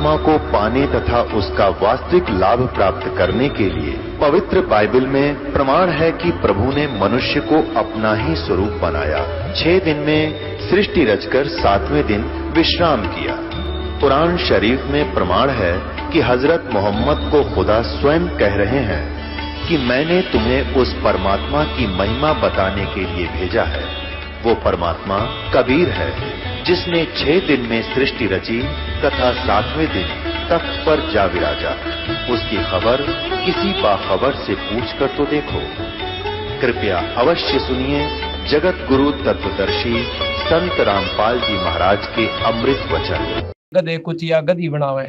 परमात्मा को पाने तथा उसका वास्तविक लाभ प्राप्त करने के लिए पवित्र बाइबल में प्रमाण है कि प्रभु ने मनुष्य को अपना ही स्वरूप बनाया। 6 दिन में सृष्टि रचकर 7वें दिन विश्राम किया। कुरान शरीफ में प्रमाण है कि हजरत मोहम्मद को खुदा स्वयं कह रहे हैं कि मैंने तुम्हें उस परमात्मा की महिमा बताने के लिए भेजा है। वो परमात्मा कबीर है जिसने 6 दिन में सृष्टि रची तथा 7वें दिन तख्त पर जा विराजा। उसकी खबर किसी बाखबर से पूछकर तो देखो। कृपया अवश्य सुनिए जगत गुरु तत्वदर्शी संत रामपाल जी महाराज के अमृत वचन। गधे कुचिया गधी बनावे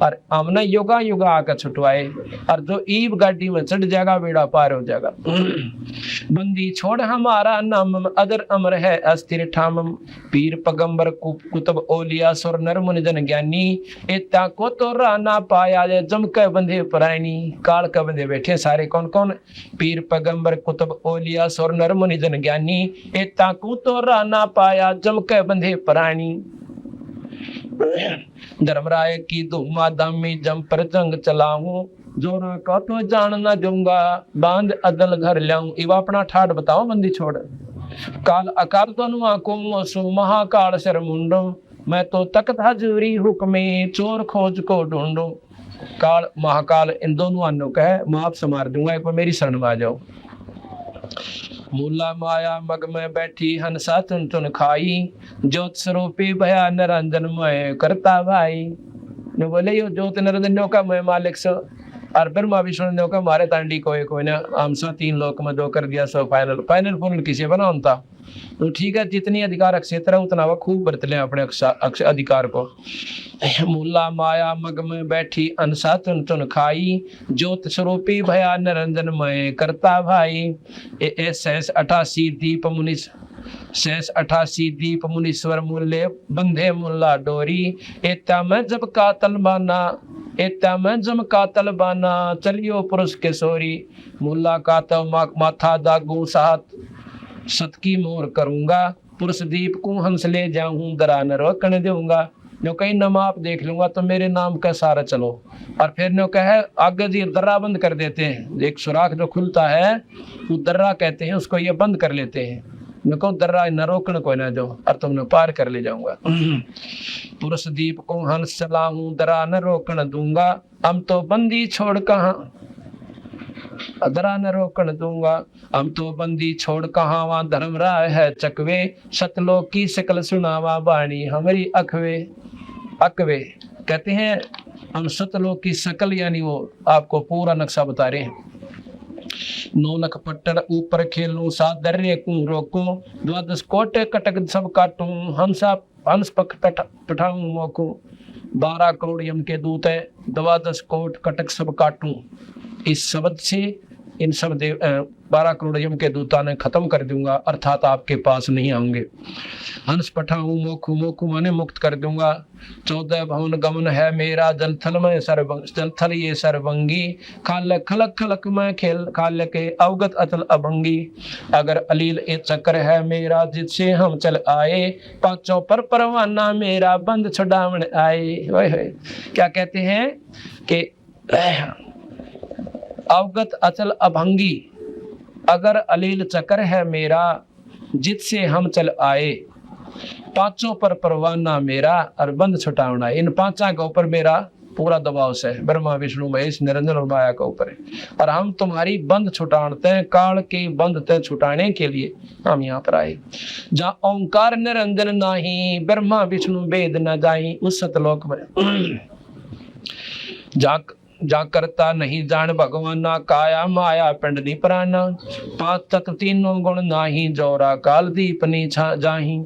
और हमने योगा योगा आकर छुटवाए और जो ईब गाड़ी में चढ़ जाएगा बेड़ा पार हो जाएगा। बंदी छोड़ हमारा नाम अदर अमर है अस्थिर ठामम। पीर पगंबर कुतुब ओलिया सुर नर मुनि जन ज्ञानी एता को तो राना पाया जे जम के बंधे परायणी। काल के बंधे बैठे सारे कौन कौन? पीर पगंबर कुतुब ओलिया सुर नर मुनि जन ज्ञानी एता को तो राना पाया जम के बंधे परायणी। धर्मराय की धूमा दामी जम पर जंग चलाऊं जोरा का तो जान न दूंगा बांध अदल घर लाऊं। इवा अपना ठाट बताओ बंदी छोड़। काल अकाल तो नुआ को मोसु महाकाल सर मुंडो मैं तो तख्त हजूरी हुक्मे चोर खोज को ढूंढो। काल महाकाल इन दोनों अन्नों का है माफ समार दूंगा एक बार मेरी शरण में आ जाओ। मूला माया मग में बैठी हंसा चुन चुन खाई ज्योत स्वरूपी भया निरंजन मय करता भाई। ने बोले यो ज्योत निरंजन का मैं मालिक सो और ब्रह्मा विष्णु का मारे तांडी कोई ना हम सा 3 लोक में दो कर दिया सो फाइनल पूर्ण किसे बना था। तो ठीक है जितनी अधिकार क्षेत्र है उतना वह खूब बरत ले अपने अधिकार को। मूला माया मग में बैठी अनसा चुन चुन खाई ज्योत स्वरूपी भया निरंजन मय करता भाई। शेष 88 दीप मुनि शेष 88 दीप मुनीश्वर मूल्य बंधे मुल्ला डोरी। एता में जब कातल बाना एता में जम कातल बाना चलियो पुरुष के सोरी। मुल्ला कातल माथा दागू साथ सत की मोर करूंगा पुरुष दीप को हंस ले जाऊं दरा न रोकने दूंगा। नो कहीं नमाप देख लूंगा तो मेरे नाम का सारा चलो। और फिर नो कहे आगे जी दर्रा बंद कर देते हैं। एक सुराख जो खुलता है वो दर्रा कहते हैं उसको ये बंद कर लेते हैं। नको दर्रा न रोकने कोई ना जो और तुमने पार कर ले जाऊंगा। पुरुष दीप को हंस चलाऊं दरा न रोकन दूंगा हम तो बंदी छोड़ कहाँ दरा न रोकन दूंगा। हम तो बंदी छोड़ कहाँ वहाँ धर्म राय है चकवे सतलोक की शकल सुनावा बाणी हमारी अखवे। अकवे कहते हैं हम सतलोक की शकल यानी वो आपको पूरा नक्शा बता रहे हैं। 9 नख पट्टर ऊपर खेलूं 7 दर्रे को रोको 12 कोटे कटक सब काटूं हंस पक पठाऊं मोको। 12 करोड़ यम के दूत है 12 कोट कटक सब काटूं। इस शब्द से इन सब 12 करोड़ यम के दूता ने खत्म कर दूंगा अर्थात आपके पास नहीं आऊंगे। हंस पठाऊं मोखू मोखू माने मुक्त कर दूंगा। 14 भवन गमन है मेरा जलथल में जलथल ये सरभंगी खाल खलक खलक में खेल खाल के अवगत अतल अभंगी। अगर अलील ए चक्र है मेरा जिससे हम चल आए पांचों पर परवाना मेरा बंद छुड़ावन आए। क्या कहते हैं कि अवगत अचल अभंगी अगर अलील चक्र है मेरा जिससे हम चल आए पांचों पर परवाना मेरा और बंद छुटावना। इन 5 के ऊपर मेरा पूरा दबाव से ब्रह्मा विष्णु महेश निरंजन और माया के ऊपर है और हम तुम्हारी बंद छुटाते हैं काल के बंद ते छुटाने के लिए हम यहाँ पर आए। जहाँ ओंकार निरंजन नाही ब्रह्मा विष्णु वेद न जाई उस सतलोक में जा करता नहीं जान भगवाना काया माया पिंडनी प्राणा 5 तत्व 3 गुण नाही जोरा काल दीपनी जाही।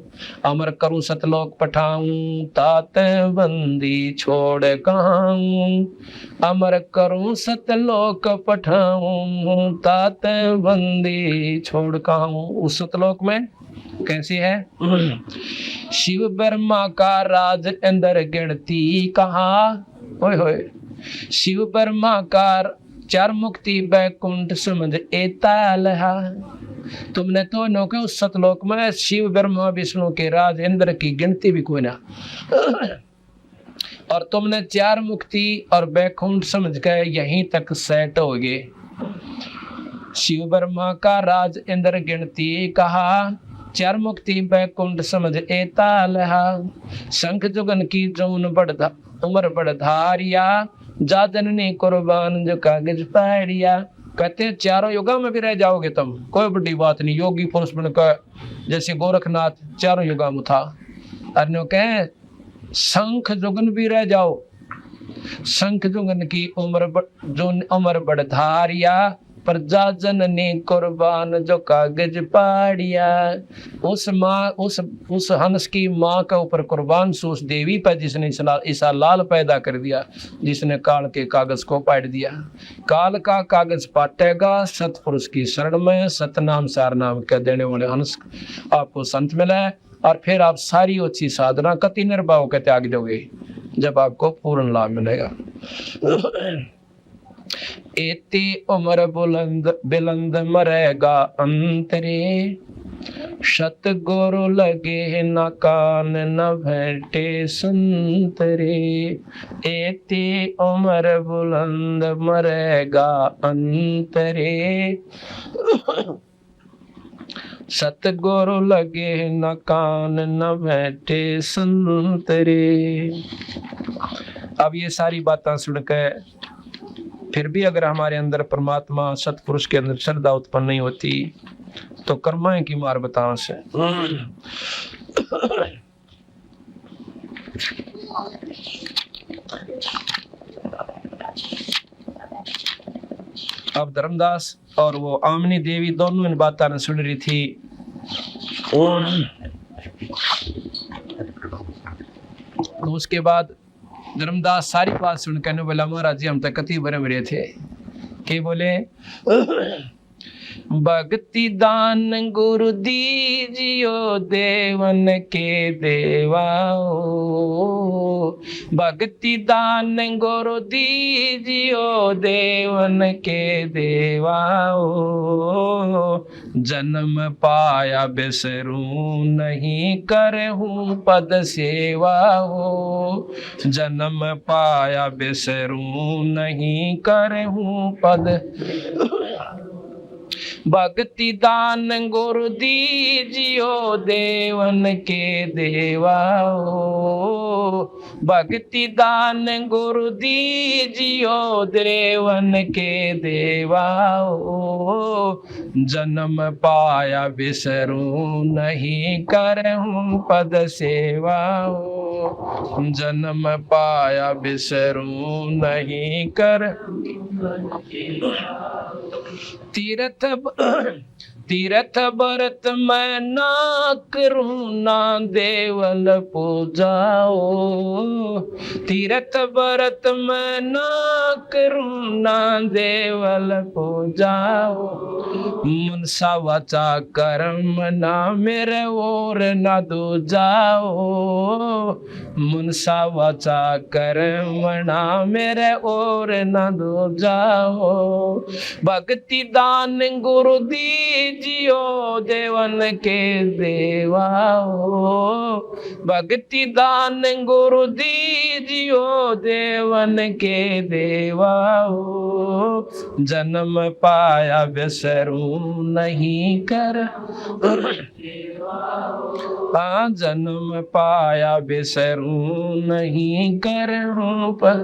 अमर करूं सतलोक पठाऊं तात बंदी छोड़ कहाऊं। अमर करूं सतलोक पठाऊं तात बंदी छोड़ कहाऊं। उस सतलोक में कैसे है? शिव ब्रह्मा का राज अंदर गिनती कहा होय होय। शिव ब्रह्मा का 4 मुक्ति बैकुंठ समझ एतालहा। तुमने तो नौके उस सतलोक में शिव ब्रह्मा विष्णु के राज इंद्र की गिनती भी कोई ना। और तुमने चार मुक्ति और बैकुंठ समझ के यहीं तक सेट हो गए। शिव ब्रह्मा का राज इंद्र गिनती कहा, चार मुक्ति बैकुंठ समझ एता लहा। शंख जुगन की जौन बढ़ा उम्र बढ़धारिया, जा जननी कुर्बान जो कागज पाड़िया। कहते हैं चारों युगों में भी रह जाओगे तुम, कोई बड़ी बात नहीं। योगी पुरुष बनकर जैसे गोरखनाथ चारों युगों में था। अन्यों कहे शंख जुगन भी रह जाओ, शंख जुगन की उम्र बढ़धारिया, पर जा जननी कुर्बान जो कागज पाड़िया। उस माँ उस हंस की माँ का ऊपर कुर्बान से उस देवी पर जिसने ईसा लाल पैदा कर दिया, जिसने काल के कागज को पाट दिया। काल का कागज पाटेगा सतपुरुष की शरण में, सतनाम सार नाम कह देने वाले हंस आपको संत मिला है। और फिर आप सारी अच्छी साधना कति निर्भाव के त्याग दोगे जब आपको पूर्ण लाभ मिलेगा। एती उम्र बुलंद मरेगा अंतरे, सतगुरु लगे न कान न भेंटे संतरे। एती उम्र बुलंद मरेगा अंतरे, सतगुरु लगे न कान न बैठे संतरे। अब ये सारी बातें सुनकर फिर भी अगर हमारे अंदर परमात्मा सतपुरुष के अंदर श्रद्धा उत्पन्न नहीं होती तो कर्माएं की मार बताओ से। अब धर्मदास और वो आमनी देवी दोनों इन बातें सुन रही थी। तो उसके बाद धर्मदास सारी बात सुन कहने बोला, महाराज जी हम तक कति बरे मरे थे के बोले, भक्ति दान गुरु दीजियो देवन के देवाओ। भक्ति दान गुरु दीजियो देवन के देवाओ। जन्म पाया बिसरू नहीं करहूं पद सेवाओ। जन्म पाया बिसरू नहीं करहूं पद। भक्ति दान गुरु दीजियो देवन के देवाओ। भक्ति दान गुरु दीजियो देवन के देवाओ। जन्म पाया बिसरू नहीं करहूं पद सेवाओ। जन्म पाया बिसरू नहीं कर। तीर्थ व्रत मैं ना करूं ना देवल पूजाओ। तीर्थ व्रत मैं ना करूं ना देवल पूजाओ। मनसा वाचा कर्म ना मेरे और ना दूजाओ। मनसा वाचा कर्म ना मेरे और ना दूजाओ। भक्ति दान गुरु दीजियो देवन के देवाओ। भक्ति दान गुरु दीजियो देवन के देवाओ। जन्म पाया बिसरू नहीं कर। जन्म पाया बिसरू नहीं कर पर।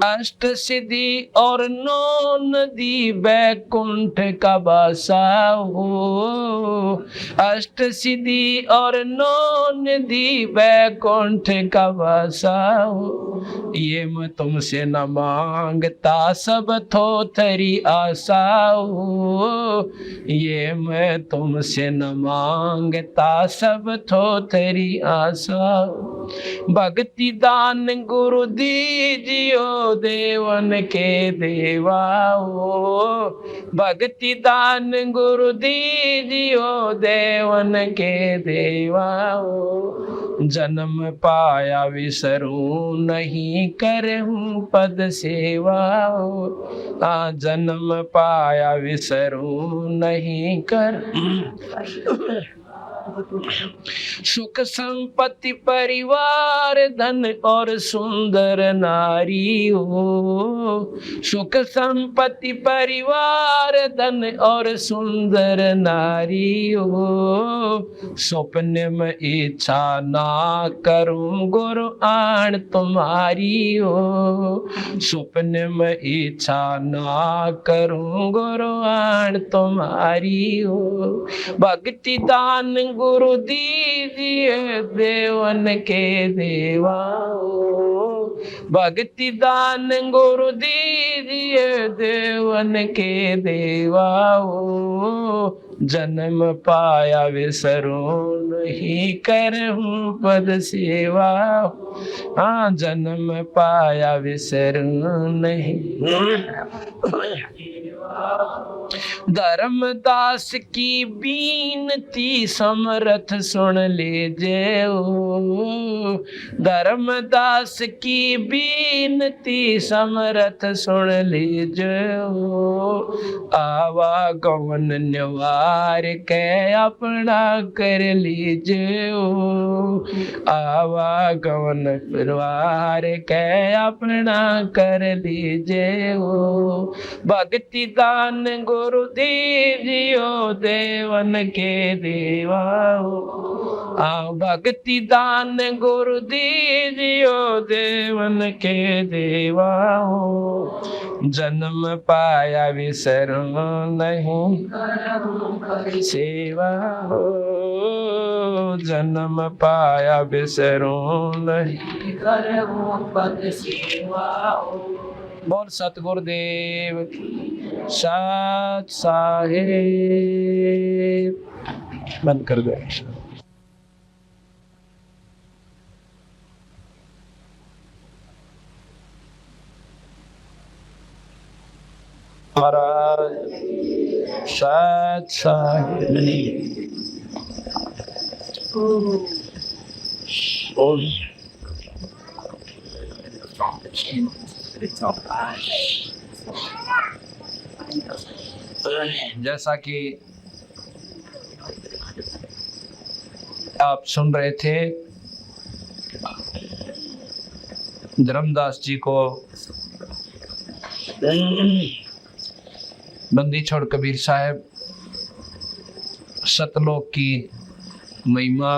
अष्ट सिद्धि और नौ नदी बैकुंठ का बासा हो। अष्ट सिद्धि और नौ नदी बैकुंठ का बासा हो। ये मैं तुमसे न मांगता सब थोथरी आशा हो। ये मैं तुमसे न मांगता सब थोथरी आशा। भक्ति दान गुरु दीजियो देवन के देवाओ। भक्ति दान गुरु दीजियो देवन के देवाओ। जन्म पाया विसरू नहीं करहूं पद सेवाओ। जन्म पाया विसरू नहीं कर। सुख संपत्ति परिवार धन और सुंदर नारी हो। सुख संपत्ति परिवार धन और सुंदर नारी हो। स्वप्न में इच्छा ना करूं गुरु आन तुम्हारी हो। स्वप्न में इच्छा ना करूं गुरु आन तुम्हारी हो। भक्ति दान गुरु दीजिए देवन के देवा हो। भक्ति दान गुरु दीजिए देवन के देवा हो। जन्म पाया विसरूं नहीं करहूं पद सेवा। हाँ जन्म पाया विसरूं नहीं। धर्मदास की बीनती समर्थ सुन लीजिए ओ। धर्मदास की बीनती समर्थ सुन लीजिए ओ। आवागमन निवार के अपना कर लीजिए ओ। आवागमन निवार के अपना कर लीजिए ओ। भक्ति दान गुरु दीजियो देवन के देवा हो। आओ भक्ति दान गुरु दीजियो देवन के देवा हो। जन्म पाया विसरूं नहीं सेवा हो। जन्म पाया विसरूं नहीं पद सेवा हो। बोल सतगुरुदेव सत साहिब। बंद कर दो। महाराज सत साहिब। जैसा कि आप सुन रहे थे, धर्मदास जी को बंदी छोड़ कबीर साहब सतलोक की महिमा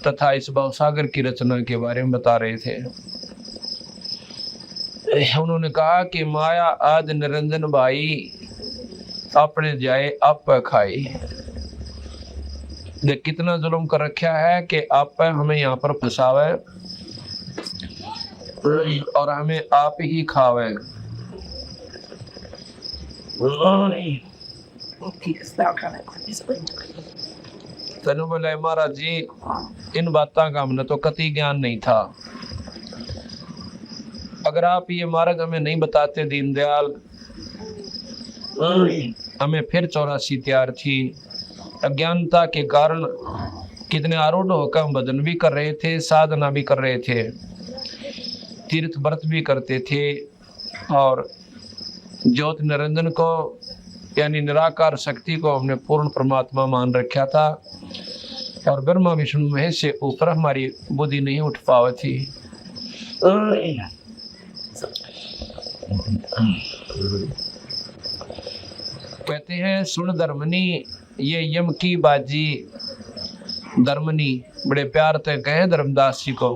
तथा इस भवसागर की रचना के बारे में बता रहे थे। उन्होंने कहा कि माया आदि निरंजन भाई अपने जाए आप खाई। देख कितना जुल्म कर रखा है कि आप हमें यहाँ पर फंसावे और हमें आप ही खावे। तेन बोले महाराज जी इन बातों का हमने तो कति ज्ञान नहीं था। अगर आप ये मार्ग हमें नहीं बताते दीनदयाल, हमें फिर 84 तैयार थी। अज्ञानता के कारण कितने आरूढ़ होकर हम भजन भी कर रहे थे, साधना भी कर रहे थे, तीर्थ व्रत भी करते थे और ज्योति निरंजन को यानी निराकार शक्ति को हमने पूर्ण परमात्मा मान रखा था और ब्रह्मा विष्णु महेश से ऊपर हमारी बुद्धि नहीं उठ पावी थी। कहते हैं सुन धर्मनी ये यम की बाजी। धर्मनी बड़े प्यार से कहे धर्मदास जी को,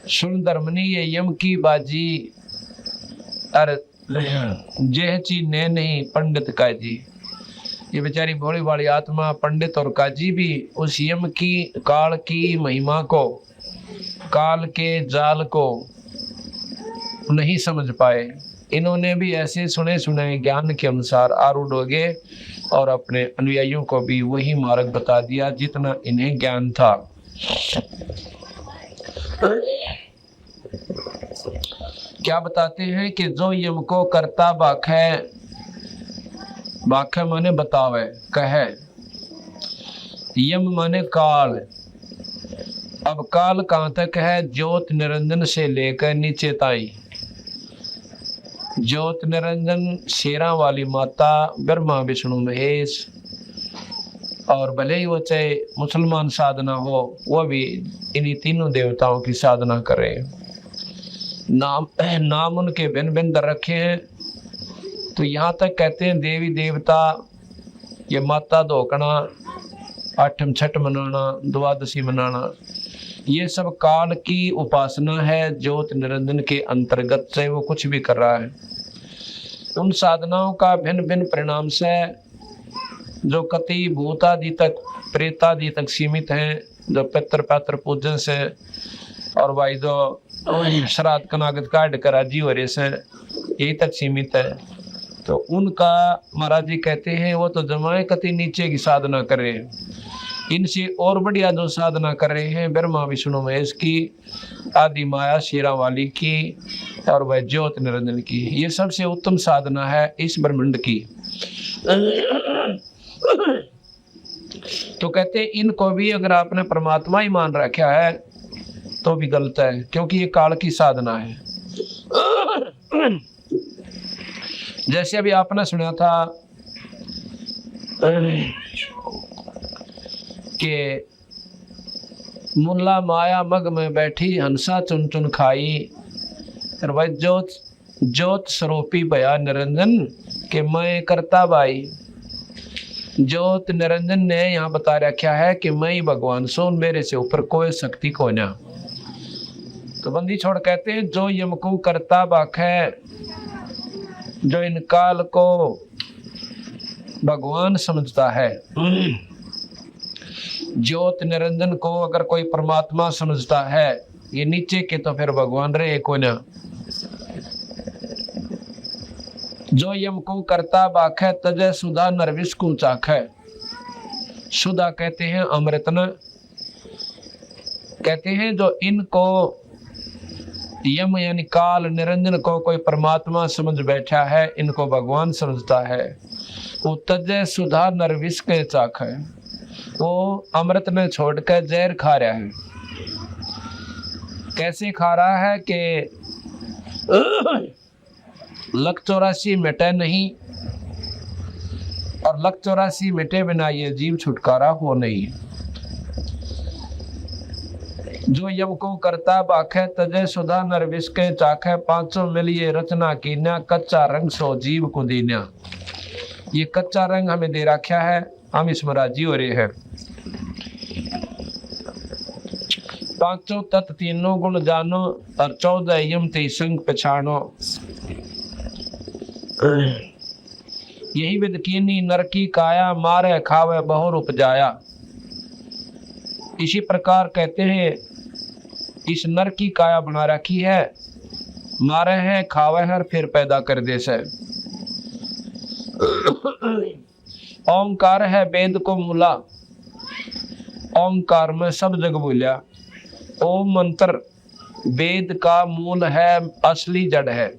सुन धर्मनी ये यम की बाजी। अरे जेह ची ने नहीं पंडित काजी। ये बेचारी भोली भाली आत्मा पंडित और काजी भी उस यम की काल की महिमा को, काल के जाल को नहीं समझ पाए। इन्होंने भी ऐसे सुने सुनाए ज्ञान के अनुसार आरूढ़ हो गए और अपने अनुयायियों को भी वही मार्ग बता दिया जितना इन्हें ज्ञान था। क्या बताते हैं कि जो यम को करता बाखे, बाखे माने बतावे, कहे, यम माने काल। अब काल कहाँ तक है? ज्योत निरंजन से लेकर नीचे ताई। ज्योत निरंजन शेरा वाली माता, ब्रह्मा विष्णु महेश और भले ही वो चाहे मुसलमान साधना हो, वो भी इन्हीं तीनों देवताओं की साधना करें। नाम उनके भिन्न भिन्न दर रखे हैं। तो यहाँ तक कहते हैं देवी देवता, ये माता धोकना, आठम छठ मनाना, द्वादशी मनाना, ये सब काल की उपासना है। ज्योत निरंजन के अंतर्गत से वो कुछ भी कर रहा है। उन साधनाओं का भिन्न भिन्न परिणाम से जो कति भूतादि तक, प्रेतादि तक सीमित हैं, जो पितृ पात्र पूजन से और भाई जो श्राद्ध कनागत काट कर राजी हो रहे से यही तक सीमित है। तो उनका महाराज जी कहते हैं वो तो जमाए कति नीचे की साधना कर रहे हैं। इनसे और बढ़िया जो साधना कर रहे हैं ब्रह्मा विष्णु महेश की, आदि माया शेरा वाली की और वह ज्योत निरंजन की, ये सबसे उत्तम साधना है इस ब्रह्मांड की। तो कहते हैं इनको भी अगर आपने परमात्मा ही मान रखा है तो भी गलत है, क्योंकि ये काल की साधना है। जैसे अभी आपने सुना था कि मुल्ला माया मग में बैठी हंसा चुन चुन खाई, और वह ज्योत स्वरूपी भया निरंजन के मैं करता भाई। ज्योत निरंजन ने यहाँ बता रखा है कि मैं ही भगवान सो, मेरे से ऊपर कोई शक्ति को ना। तो बंदी छोड़ कहते हैं जो यम को करता बाख है, जो इन काल को भगवान समझता है। ज्योत निरंजन को अगर कोई परमात्मा समझता है, ये नीचे के तो फिर भगवान रहे को ना। जो यम को करता बाख है, तजय सुधा नरविश को चाख है। सुधा कहते हैं अमृत न, कहते हैं जो इनको यम यानी काल निरंजन को कोई परमात्मा समझ बैठा है, इनको भगवान समझता है, वो तजय सुधा नरविश के चाख है। वो अमृत ने छोड़कर जहर खा रहा है। कैसे खा रहा है कि लक 84 मिटे नहीं, और लक 84 मिटे बिना ये जीव छुटकारा हो नहीं। जो यम को करता बाखे, तजय सुधा नरविश के चाखे, 500 मिलिए रचना कीन्या, कच्चा रंग सो जीव को दीन्या। ये कच्चा रंग हमें दे रखा है, हम इसमें राजी हो रहे हैं। 5 तत्व तीनों गुण जानो, और 14 यम ते संग पछानो। यही विद कीनी नर की काया, मारे खावे बहुर उपजाया। इसी प्रकार कहते हैं इस नर की काया बना रखी है, मारे हैं खावे हैं फिर पैदा कर दे से। ओंकार है वेद को मूला, ओंकार में सब जग बोलिया। ओम मंत्र वेद का मूल है, असली जड़ है।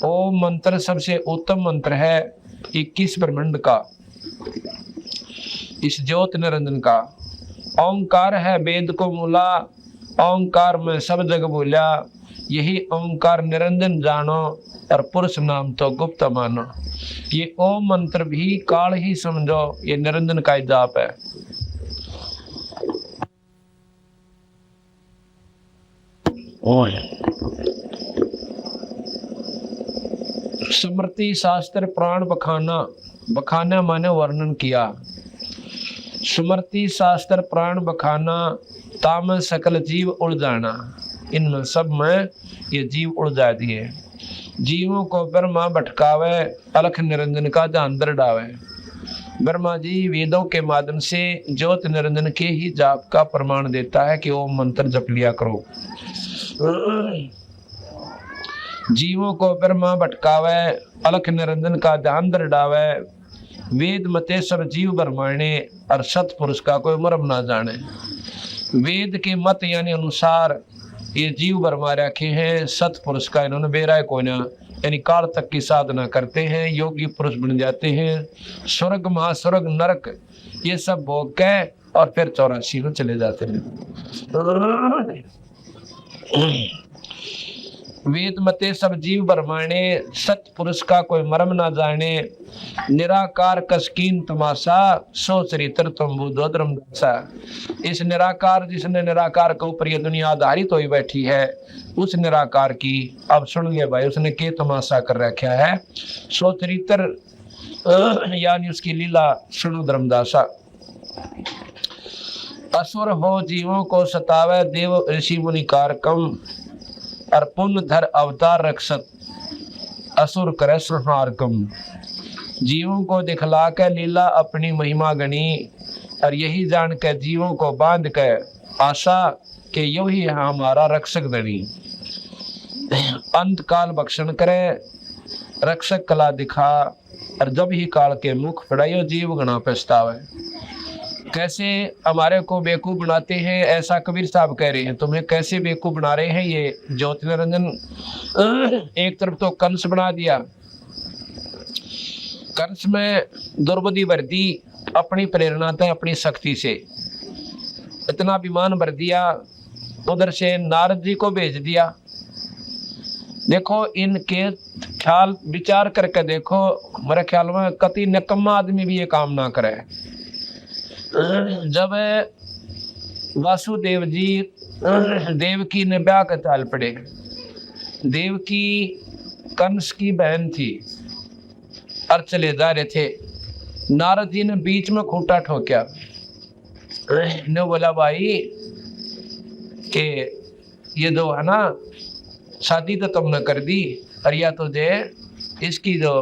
ओम मंत्र सबसे उत्तम मंत्र है 21 ब्रह्मांड का, इस ज्योत निरंजन का। ओंकार है वेद को मूला, ओंकार में सब जग बोलिया। यही ओंकार निरंजन जानो, और पुरुष नाम तो गुप्त मानो। ये ओम मंत्र भी काल ही समझो, ये निरंजन का जाप है। स्मृति शास्त्र प्राण बखाना, बखाना माने वर्णन किया। स्मृति शास्त्र प्राण बखाना, ताम सकल जीव उड़ जाना। इनमें सब में ये जीव उड़ जाती है। जीवों को ब्रह्मा भटकावे, अलख निरंजन का अंदर डावे। ब्रह्मा जी वेदों के माध्यम से ज्योत निरंजन के ही जाप का प्रमाण देता है कि ओम मंत्र जप लिया करो। जीवों को ब्रह्मा भटकावे, अलख निरंजन का अंदर डावे। वेद मते सब जीव ब्रह्माणे, और सतपुरुष का कोई मर्म ना जाने। वेद के मत यानी अनुसार ये जीव बरमा रखे हैं, सतपुरुष का इन्होंने बेरा को ना, यानी काल तक की साधना करते हैं, योगी पुरुष बन जाते हैं। स्वर्ग महास्वर्ग नरक ये सब भोग के और फिर 84 में चले जाते हैं। वेद मते सब जीव बरमाने, सत पुरुष का कोई मर्म ना जाने। निराकार कसकीन तमाशा, सो चरित्र तुम बुद्धो धर्मदासा। इस निराकार, जिसने निराकार के ऊपर ये दुनिया आधारित हुई बैठी है, उस निराकार की अब सुन ले भाई, उसने के तमाशा कर रखा है। सो चरित्र यानी उसकी लीला सुनो धर्मदासा। असुर हो जीवों को सतावे, देव ऋषि मुनि कारकम। और पुण्य धर अवतार रक्षत, असुर करे संहार कम। जीवों को दिखला के लीला अपनी महिमा गणी, और यही जान के जीवों को बांध के आशा के यो ही है हमारा रक्षक धनी। अंत काल भक्षण करे, रक्षक कला दिखा, और जब ही काल के मुख पड़ायो जीव गणा पछतावे। कैसे हमारे को बेवकूफ बनाते हैं, ऐसा कबीर साहब कह रहे हैं। तुम्हें कैसे बेवकूफ बना रहे हैं ये ज्योति निरंजन। एक तरफ तो कंस बना दिया, कंस में दुर्बुद्धि भर दी अपनी प्रेरणा से, अपनी शक्ति से इतना अभिमान भर दिया। उधर से नारद जी को भेज दिया। देखो इनके ख्याल विचार करके देखो, मेरे ख्याल में कति निकम्मा आदमी भी ये काम ना करे। जब वासुदेव जी देवकी ने ब्याह के ताल पड़े, देवकी कंस की बहन थी और चले जा रहे थे, नारद जी ने बीच में खूंटा ठोका, ने बोला भाई कि ये दो है ना, शादी तो तुमने कर दी, और या तुझे इसकी जो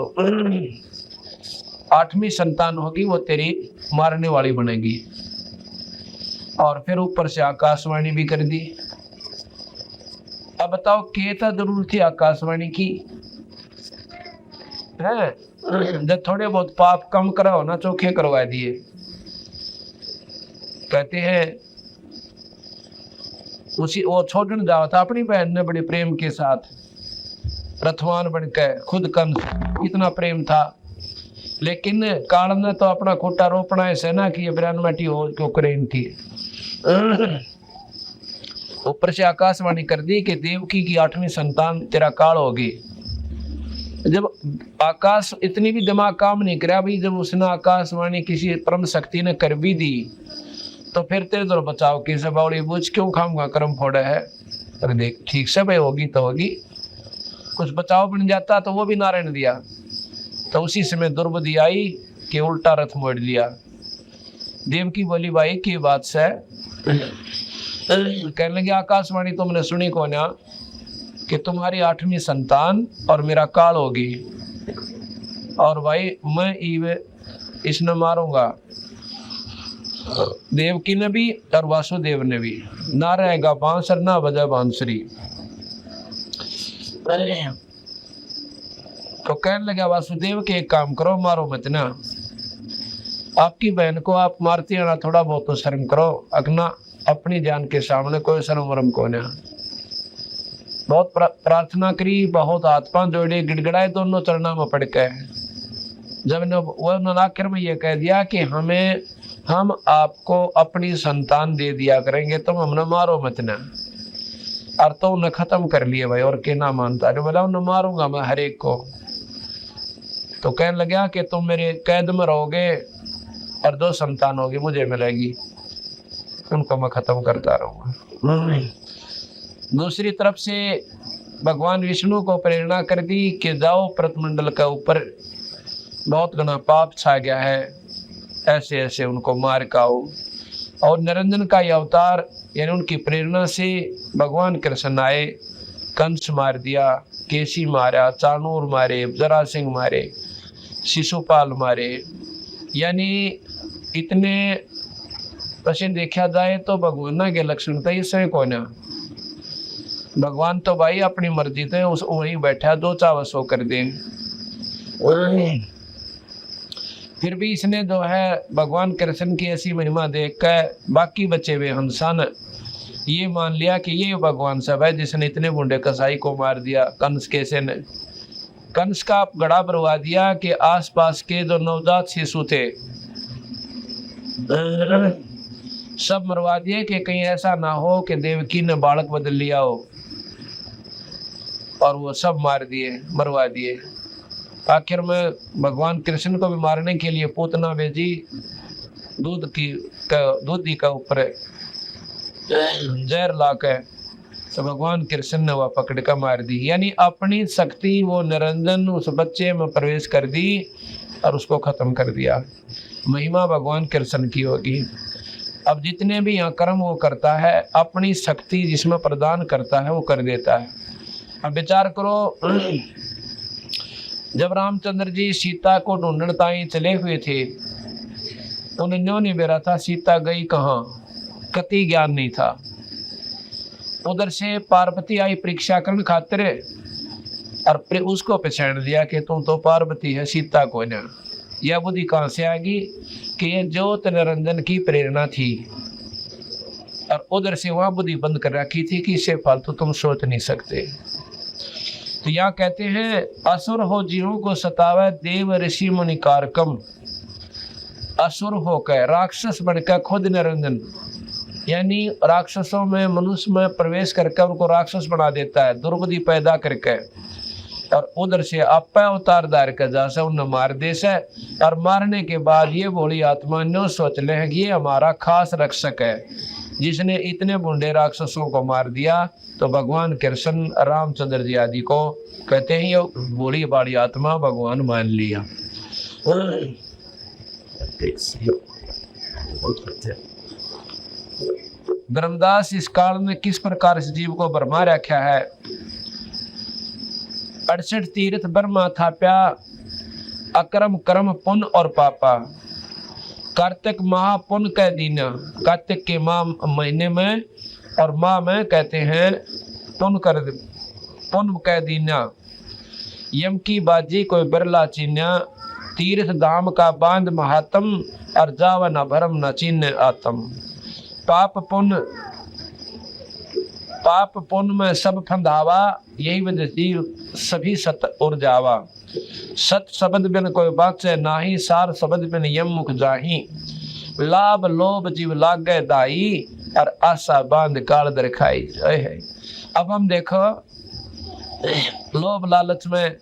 8वीं संतान होगी वो तेरी मारने वाली बनेगी। और फिर ऊपर से आकाशवाणी भी कर दी। अब बताओ क्या जरूरत थी आकाशवाणी की है? जब थोड़े बहुत पाप कम कराओ ना, चोखे करवा दिए। कहते हैं उसी वो छोड़ने जाओ था अपनी बहन ने बड़े प्रेम के साथ, रथवान बनकर खुद कंस, इतना प्रेम था। लेकिन काल ने तो अपना खोटा रोपना है सेना की, ब्रह्मटी हो क्यों करें थी। ऊपर से आकाशवाणी कर दी कि देवकी की 8वीं संतान तेरा काल होगी। जब आकाश इतनी भी दिमाग काम नहीं करा भाई, जब उसने आकाशवाणी किसी परम शक्ति ने कर भी दी, तो फिर तेरे तो बचाव कैसे बावड़ी बुझ क्यों खाऊंगा, कर्म फोड़ा है। अरे देख ठीक से भाई, होगी तो होगी, कुछ बचाव बन जाता तो वो भी नारायण दिया। तो उसी समय दुर्बुद्धि आई कि उल्टा रथ मोड़ लिया। देवकी बोली भाई की बात से, कहने लगे आकाशवाणी तुमने सुनी को ना कि तुम्हारी 8वीं संतान और मेरा काल होगी, और भाई मैं इसने मारूंगा। देवकी ने भी और वासुदेव ने भी, ना रहेगा बांसुर ना बजा बांसुरी। तो कहने लगा वासुदेव के एक काम करो, मारो मत ना, आपकी बहन को आप मारती है ना, थोड़ा बहुत तो शर्म करो, अगना अपनी जान के सामने कोई शर्म वरम को ना। बहुत प्रार्थना करी, बहुत हाथ पांव जोड़े, गिड़गिड़ाए दोनों चरणों में पड़ के। जब उन्होंने आखिर में ये कह दिया कि हम आपको अपनी संतान दे दिया करेंगे, तुम हमने मारो मत ना। और तो उन्हें खत्म कर लिए भाई, और के ना मानता, जो बोला उन्हें मारूंगा मैं हर एक को। तो कहने लगा कि तुम मेरे कैद में रहोगे और 2 संतान होगी मुझे मिलेगी, उनको मैं खत्म करता रहूंगा। दूसरी तरफ से भगवान विष्णु को प्रेरणा कर दी कि जाओ प्रतमंडल के ऊपर बहुत घना पाप छा गया है, ऐसे ऐसे उनको मार काओ। और निरंजन का ये अवतार यानी उनकी प्रेरणा से भगवान कृष्ण आए, कंस मार दिया, केसी मारा, चाणूर मारे, जरासिंह मारे, शिशुपाल मारे। यानी इतने वैसे देखा जाए तो भगवान के लक्षण तो इससे कौन है। भगवान तो भाई अपनी मर्जी से उस वहीं बैठा, जो चाहे सो कर दे। फिर भी इसने जो है भगवान कृष्ण की ऐसी महिमा देख कर बाकी बचे हुए हंसा ने ये मान लिया कि ये भगवान सब है जिसने इतने बूढ़े कसाई को मार दिया। कंस कैसे ने कंस का गड़ा भरवा दिया कि आसपास के जो नवजात शिशु थे सब मरवा दिए कि कहीं ऐसा ना हो कि देवकी ने बालक बदल लिया हो। और वो सब मार दिए, मरवा दिए। आखिर में भगवान कृष्ण को भी मारने के लिए पूतना भेजी, दूधी का ऊपर जहर लाकर, तो भगवान कृष्ण ने वह पकड़ कर मार दी। यानी अपनी शक्ति वो निरंजन उस बच्चे में प्रवेश कर दी और उसको खत्म कर दिया। महिमा भगवान कृष्ण की होगी। अब जितने भी यहाँ कर्म वो करता है, अपनी शक्ति जिसमें प्रदान करता है वो कर देता है। अब विचार करो, जब रामचंद्र जी सीता को ढूंढने ताई चले हुए थे, उन्हें न्यों नहीं बेरा था सीता गई कहाँ, कति ज्ञान नहीं था। उधर से पार्वती आई परीक्षा करने खातिर, और उसको पहचान दिया कि तुम तो पार्वती है, सीता को न। यह बुद्धि कहाँ से आएगी कि ये ज्योत निरंजन की प्रेरणा थी, और उधर से वहां बुद्धि बंद कर रखी थी कि इससे फालतू तुम सोच नहीं सकते। तो यहाँ कहते हैं, असुर हो जीवों को सतावे देव ऋषि मुनि कारकम। असुर होकर, राक्षस बनकर खुद निरंजन, यानी राक्षसों में मनुष्य में प्रवेश करके उनको राक्षस बना देता है, दुर्बुद्धि पैदा करके, और उधर से आप अवतार धार कर जा से उन्हें मार दे से। और मारने के बाद ये भोली आत्मा न्यों सोच ले कि ये हमारा खास रक्षक है, जिसने इतने बूढ़े राक्षसों को मार दिया। तो भगवान कृष्ण रामचंद्र जी आदि को कहते हैं ये भोली बाड़ी आत्मा भगवान मान लिया। धर्मदास इस काल में किस प्रकार इस जीव को बरमा रखा है। 68 तीर्थ ब्रह्मा थाप्या, अक्रम कर्म पुण्य और पापा। कार्तिक महापुण्य के दिन, कार्तिक के माह महीने में और माह में कहते हैं पुण्य के दिन, यम की बाजी कोई बिरला चिन्ह, तीर्थ धाम का बांध महात्म, और जावा न भरम न चिन्ह आत्म। पाप पुण्य में सब फंदावा, यही वजह जीव सभी सत उड़ जावा। सत शब्द बिन कोई बात नाही, सार शब्द बिन यम मुख जाही। लाभ लोभ जीव लागे दाई, और आशा बांध काल दरखाई। अब हम देखो, लोभ लालच में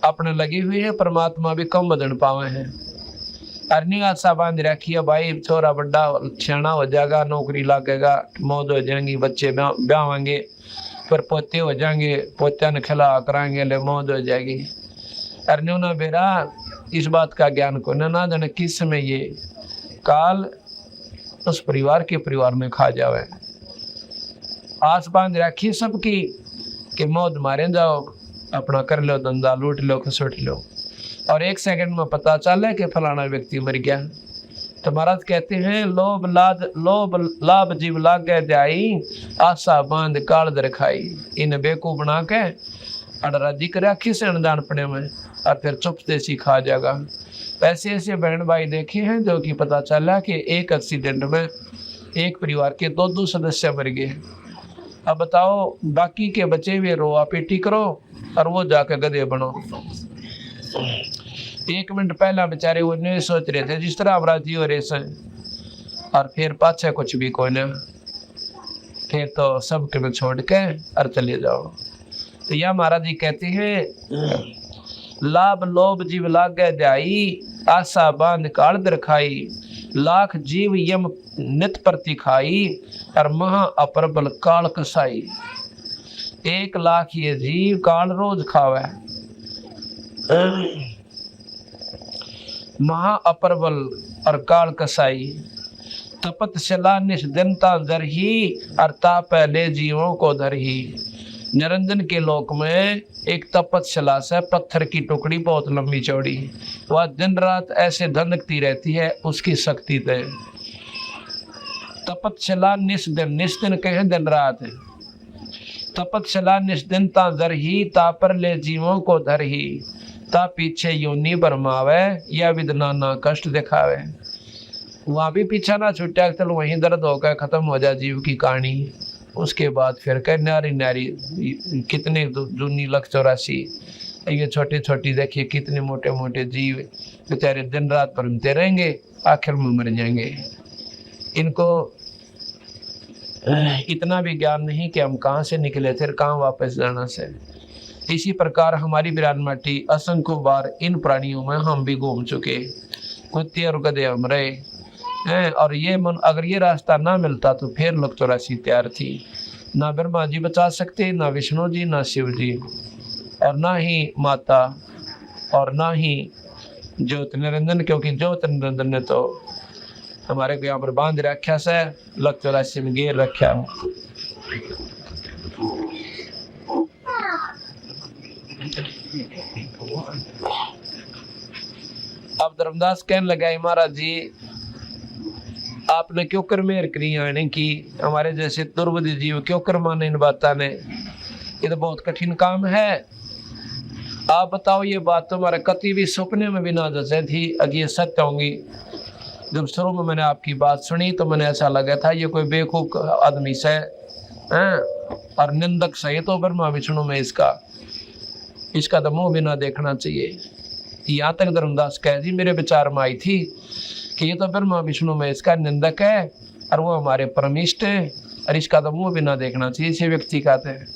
अपने लगी हुई है, परमात्मा भी कम बदन पावे हैं। अर्निंग आशा बांध रखी है, भाई छोरा बड़ा सियाना हो जाएगा, नौकरी लगेगा, मौज हो जाएंगी, बच्चे ब्याहेंगे, फिर पोते हो जाएंगे, पोत्या ने खिला कराएंगे, ले मौज हो जाएगी। अर्नियों ना बेरा इस बात का ज्ञान को ना जाने किस समय ये काल उस परिवार के परिवार में खा जावे। आस बांध रखी सबकी कि मौज मारे जाओ, अपना कर लो धंधा, लूट लो, खसोट लो, और एक सेकंड में पता चला कि फलाना व्यक्ति मर गया। तो महाराज कहते हैं, लोभ लाभ जीव लागे जाई, आशा बांध काल दरखाई। इन बेकूफ बना के अड़राजी कर रखी से अनदान पड़े में, और फिर चुप देसी खा जाएगा। ऐसे ऐसे बहन भाई देखे हैं जो कि पता चला कि एक एक्सीडेंट में एक परिवार के दो सदस्य मर गए। अब बताओ, बाकी के बचे हुए रोआ पीटी करो और वो जाकर गधे बनो। 1 मिनट पहला बेचारे वो नहीं सोच रहे थे जिस तरह अब राजी हो रहे से, और फिर पाछे कुछ भी कोई ना, फिर तो सब के छोड़ के और चले जाओ। तो यह महाराज जी कहते हैं, लाभ लोभ जीव लागे जाई, आशा बांध काल दरखाई। लाख जीव यम नित प्रति खाई, और महा अप्रबल काल कसाई। 1 लाख ये जीव काल रोज खावे। महा अप्रबल और काल कसाई। तपतशिला निष्दिनता दरही, और ताप ले जीवों को धरही। निरंजन के लोक में एक तपतशिला से पत्थर की टुकड़ी बहुत लंबी चौड़ी, वह दिन रात ऐसे धंधकती रहती है उसकी शक्ति से। तपतशिला निष्दिन कहे दिन रात। तपतशिला निष्दिनता दरही, तापर ले जीवों को धरही। ता पीछे योनि बरमावे, या विदना ना कष्ट दिखावे। वहां भी पीछा ना छुट्या, चलो वहीं दर्द होकर खत्म हो जाए जीव की कहानी। उसके बाद फिर कह नारी नारी कितने जूनी 184, ये छोटे छोटी देखिए कितने मोटे मोटे जीव बेचारे दिन रात परमते रहेंगे, आखिर में मर जाएंगे। इनको इतना भी ज्ञान नहीं कि हम कहाँ से निकले थे, कहाँ वापस जाना से। इसी प्रकार हमारी विरान माटी असंख्य बार इन प्राणियों में हम भी घूम चुके, कुत्ते और गधे हम रहे हैं। और ये मन अगर ये रास्ता ना मिलता तो फिर लोग 84 तैयार थी। ना ब्रह्मा जी बचा सकते, ना विष्णु जी, ना शिव जी, और ना ही माता, और ना ही ज्योत निरंजन, क्योंकि ज्योत निरंजन ने तो हमारे को यहाँ पर बांध रखा से, लग 84 में घेर रखा। अब धर्मदास कहने लगा, महाराज जी आपने क्यों कर मेहर करी आने की, हमारे जैसे दुर्बुद्धि जीव क्यों कर माने इन बातों ने, ये तो बहुत कठिन काम है। आप बताओ, ये बात तो हमारे कति भी सपने में भी ना जैसे थी, अगर ये सत्य होंगी। जब शुरू में मैंने आपकी बात सुनी तो मैंने ऐसा लगा था ये कोई बेवकूफ आदमी से हैं और निंदक सही, तो ब्रह्मा विष्णु में इसका तो मुंह भी ना देखना चाहिए। यहाँ तक धर्मदास कह जी मेरे विचार में आई थी कि ये तो ब्रह्मा विष्णु में इसका निंदक है और वो हमारे परमिष्ट है, और इसका तो मुंह भी ना देखना चाहिए इसे व्यक्ति कहते हैं।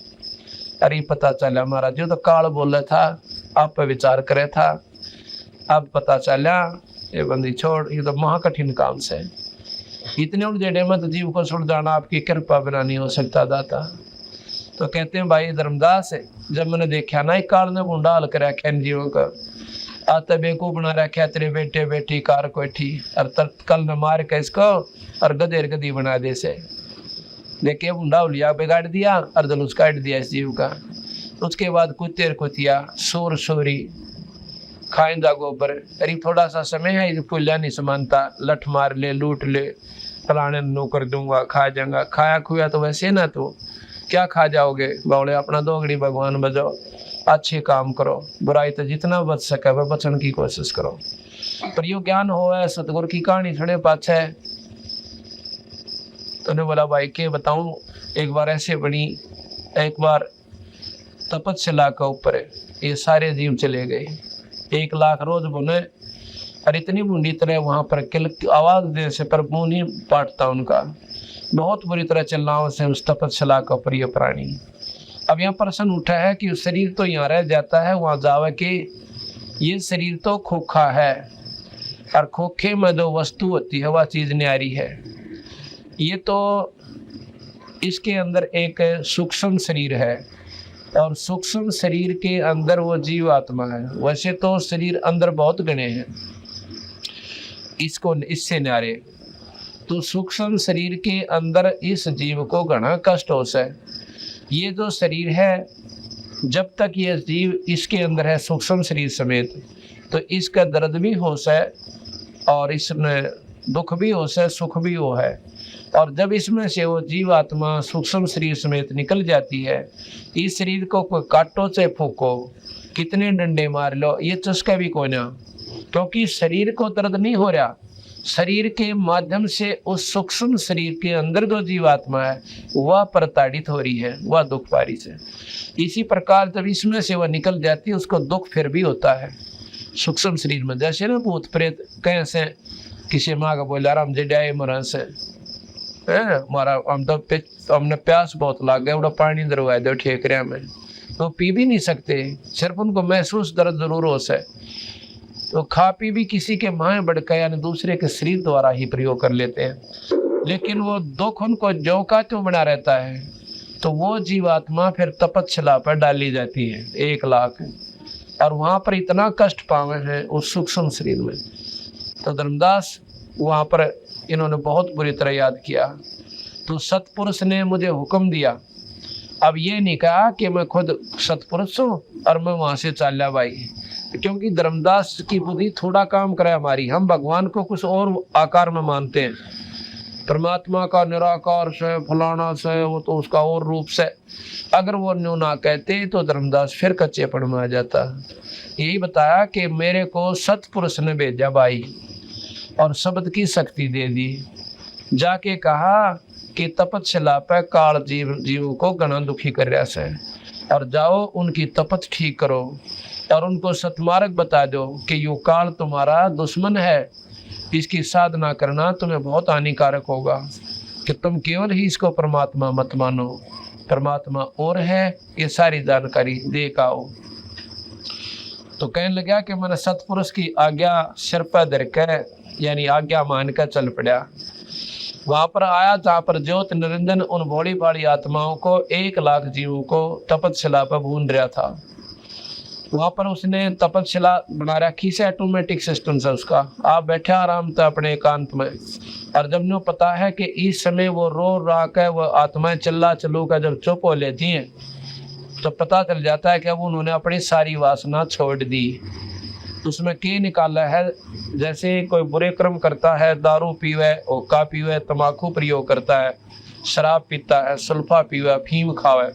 अरे पता चला महाराज जो तो काल बोला था, आप पे विचार करे था, अब पता चला ये बंदी छोड़, ये तो महाकठिन काम से। इतने उलझे मत जीव को सुलझाना आपकी कृपा बिना नहीं हो सकता दाता। तो कहते हैं भाई धर्मदास, जब मैंने देखा ना काल ने गुंडा हल कर रखा इन जीवों का, आता बेकूफ बना रखा तेरे बेटे बेटी कार कोठी, और कल न मार के इसको और गधेर गधी बना दे से। देखे गुंडा उलिया बिगाड़ दिया और जलूस काट दिया इस जीव का। उसके बाद कुत्तेर कुतिया सोर सोरी खाएंदा गोबर, अरे थोड़ा सा समय है पुलिया नहीं समानता, लठ मार ले लूट ले फलाने नो कर दूंगा, खा जाऊंगा। खाया खुया तो वैसे ना, तो क्या खा जाओगे बावले, अपना दोगड़ी भगवान बजाओ, अच्छे काम करो, बुराई तो जितना बच सके वह बचने की कोशिश करो। पर यो ज्ञान हो है सतगुरु की कहानी थोड़े पाछे है। तो ने बोला भाई के बताऊं, एक बार ऐसे बनी, एक बार तपस्या के ऊपर ये सारे जीव चले गए, 1 लाख रोज बुने, और इतनी बूंदी तरह वहां पर किल आवाज दे से पर मुंह नहीं पाटता उनका, बहुत बुरी तरह चलना से उस तपस्या का प्रिय प्राणी। अब यहाँ प्रश्न उठा है कि शरीर तो यहाँ रह जाता है, वहां जावे कि ये शरीर तो खोखा है, और खोखे में जो वस्तु होती है वह चीज न्यारी है। ये तो इसके अंदर एक सूक्ष्म शरीर है, और सूक्ष्म शरीर के अंदर वो जीव आत्मा है। वैसे तो शरीर अंदर बहुत गणे हैं, इसको इससे न्यारे, तो सूक्ष्म शरीर के अंदर इस जीव को घना कष्ट हो से। ये जो शरीर है, जब तक ये जीव इसके अंदर है सूक्ष्म शरीर समेत, तो इसका दर्द भी हो से, और इसमें दुख भी हो से, सुख भी हो है। और जब इसमें से वो जीव आत्मा सूक्ष्म शरीर समेत निकल जाती है, इस शरीर को कोई काटो से फूको, कितने डंडे मार लो, ये चस्का भी कोई ना, क्योंकि शरीर को दर्द नहीं हो रहा, शरीर के माध्यम से उस सूक्ष्म शरीर के अंदर जो जीवात्मा है वह प्रताड़ित हो रही है, वह दुख पा रही है। इसी प्रकार जब इसमें से वह निकल जाती है उसको दुख फिर भी होता है सूक्ष्म शरीर में। जैसे ना भूत प्रेत कैसे किसी माँ का बोला राम जी डाय मरा से मारा, हम तो हमने प्यास बहुत लाग गया, उड़ा पानी दरवाए दो ठेकरिया में, तो पी भी नहीं सकते, सिर्फ उनको महसूस दर्द जरूर हो से। तो खा पी भी किसी के माए बढ़का यानी दूसरे के शरीर द्वारा ही प्रयोग कर लेते हैं, लेकिन वो दुख उनको जो का त्यों बना रहता है। तो वो जीवात्मा फिर तपस्या पर डाली जाती है 1 लाख, और वहां पर इतना कष्ट पावे हैं उस सूक्ष्म शरीर में। तो धर्मदास वहां पर इन्होंने बहुत बुरी तरह याद किया। तो सतपुरुष ने मुझे हुक्म दिया, अब ये नहीं कहा कि मैं खुद सतपुरुष हूँ और मैं वहां से चाल्या भाई, क्योंकि धर्मदास की बुद्धि थोड़ा काम करे हमारी, हम भगवान को कुछ और आकार में मानते हैं, परमात्मा का निराकार से फलाना से, वो तो उसका और रूप से। अगर वो न्यू ना कहते तो धर्मदास फिर कच्चेपन में आ जाता। यही बताया कि मेरे को सतपुरुष ने भेजा भाई और शब्द की शक्ति दे दी, जाके कहा कि तपस्या पे काल जीव को घना दुखी कर रहा से, और जाओ उनकी तपत ठीक करो और उनको सतमार्ग बता दो कि यो काल तुम्हारा दुश्मन है, इसकी साधना करना तुम्हें बहुत हानिकारक होगा। कि तुम केवल ही इसको परमात्मा मत मानो, परमात्मा और है, ये सारी जानकारी दे के आओ। तो कहने लगा कि मैंने सतपुरुष की आज्ञा सिर पर धर के यानी आज्ञा मान कर चल पड़ा। वहां पर आया जहाँ पर ज्योत निरंजन उन भोली भाली आत्माओं को 1 लाख जीवों को तपस्या पर भून रहा था। वहां पर उसने तपस्या बना रखी से, ऑटोमेटिक सिस्टम से उसका। आप बैठे आराम से अपने एकांत में, और जब नो पता है कि इस समय वो रो रहा के वो आत्माएं चिल्ला चलू का जब चुप हो लेती हैं तो पता चल जाता है कि अब उन्होंने अपनी सारी वासना छोड़ दी। उसमें के निकाला है, जैसे कोई बुरे कर्म करता है, दारू पीवे, ओका पीवे, तम्बाकू प्रयोग करता है, शराब पीता है, सुल्फा पीवे, अफीम खावे,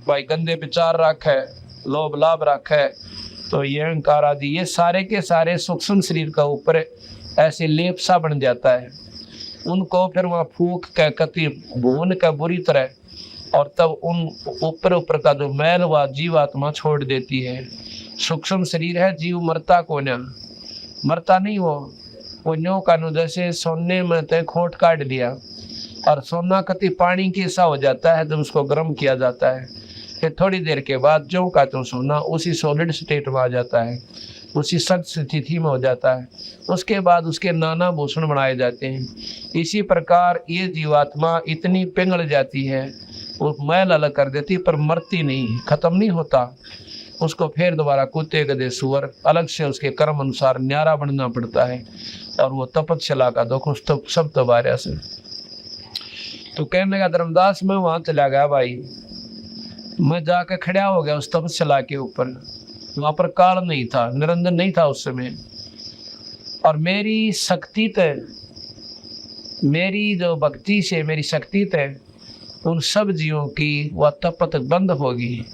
भाई गंदे विचार रखे, लोभ लाभ रखे, तो ये अहंकार आदि ये सारे के सारे सूक्ष्म शरीर का ऊपर ऐसे लेप सा बन जाता है। उनको फिर वहाँ फूक के कति भून के बुरी तरह, और तब उन ऊपर का जो मैल व जीवात्मा छोड़ देती है। सूक्ष्म शरीर है, जीव मरता को न, मरता नहीं वो न्यो का नो, जैसे सोने में ते खोट काट लिया और सोना कति पानी के सा हो जाता है जब उसको गर्म किया जाता है, फिर थोड़ी देर के बाद जो का तो सोना उसी सॉलिड स्टेट में आ जाता है, उसी सख्त स्थिति में हो जाता है। उसके बाद उसके नाना भूषण बनाए जाते हैं। इसी प्रकार ये जीवात्मा इतनी पिघल जाती है, वो मैल अलग कर देती, पर मरती नहीं, खत्म नहीं होता। उसको फिर दोबारा कुत्ते गधे सुअर अलग से उसके कर्म अनुसार न्यारा बनना पड़ता है, और वो तपस्या का दुख उस तो सब दोबारा से। तो कहने लगा धर्मदास मैं वहां चला गया भाई, मैं जाकर खड़ा हो गया उस तपस्या के ऊपर। वहां पर काल नहीं था, निरंजन नहीं था उस समय, और मेरी शक्ति थे, मेरी जो भक्ति से मेरी शक्ति थे, उन सब जीवों की वह तपत बंद होगी।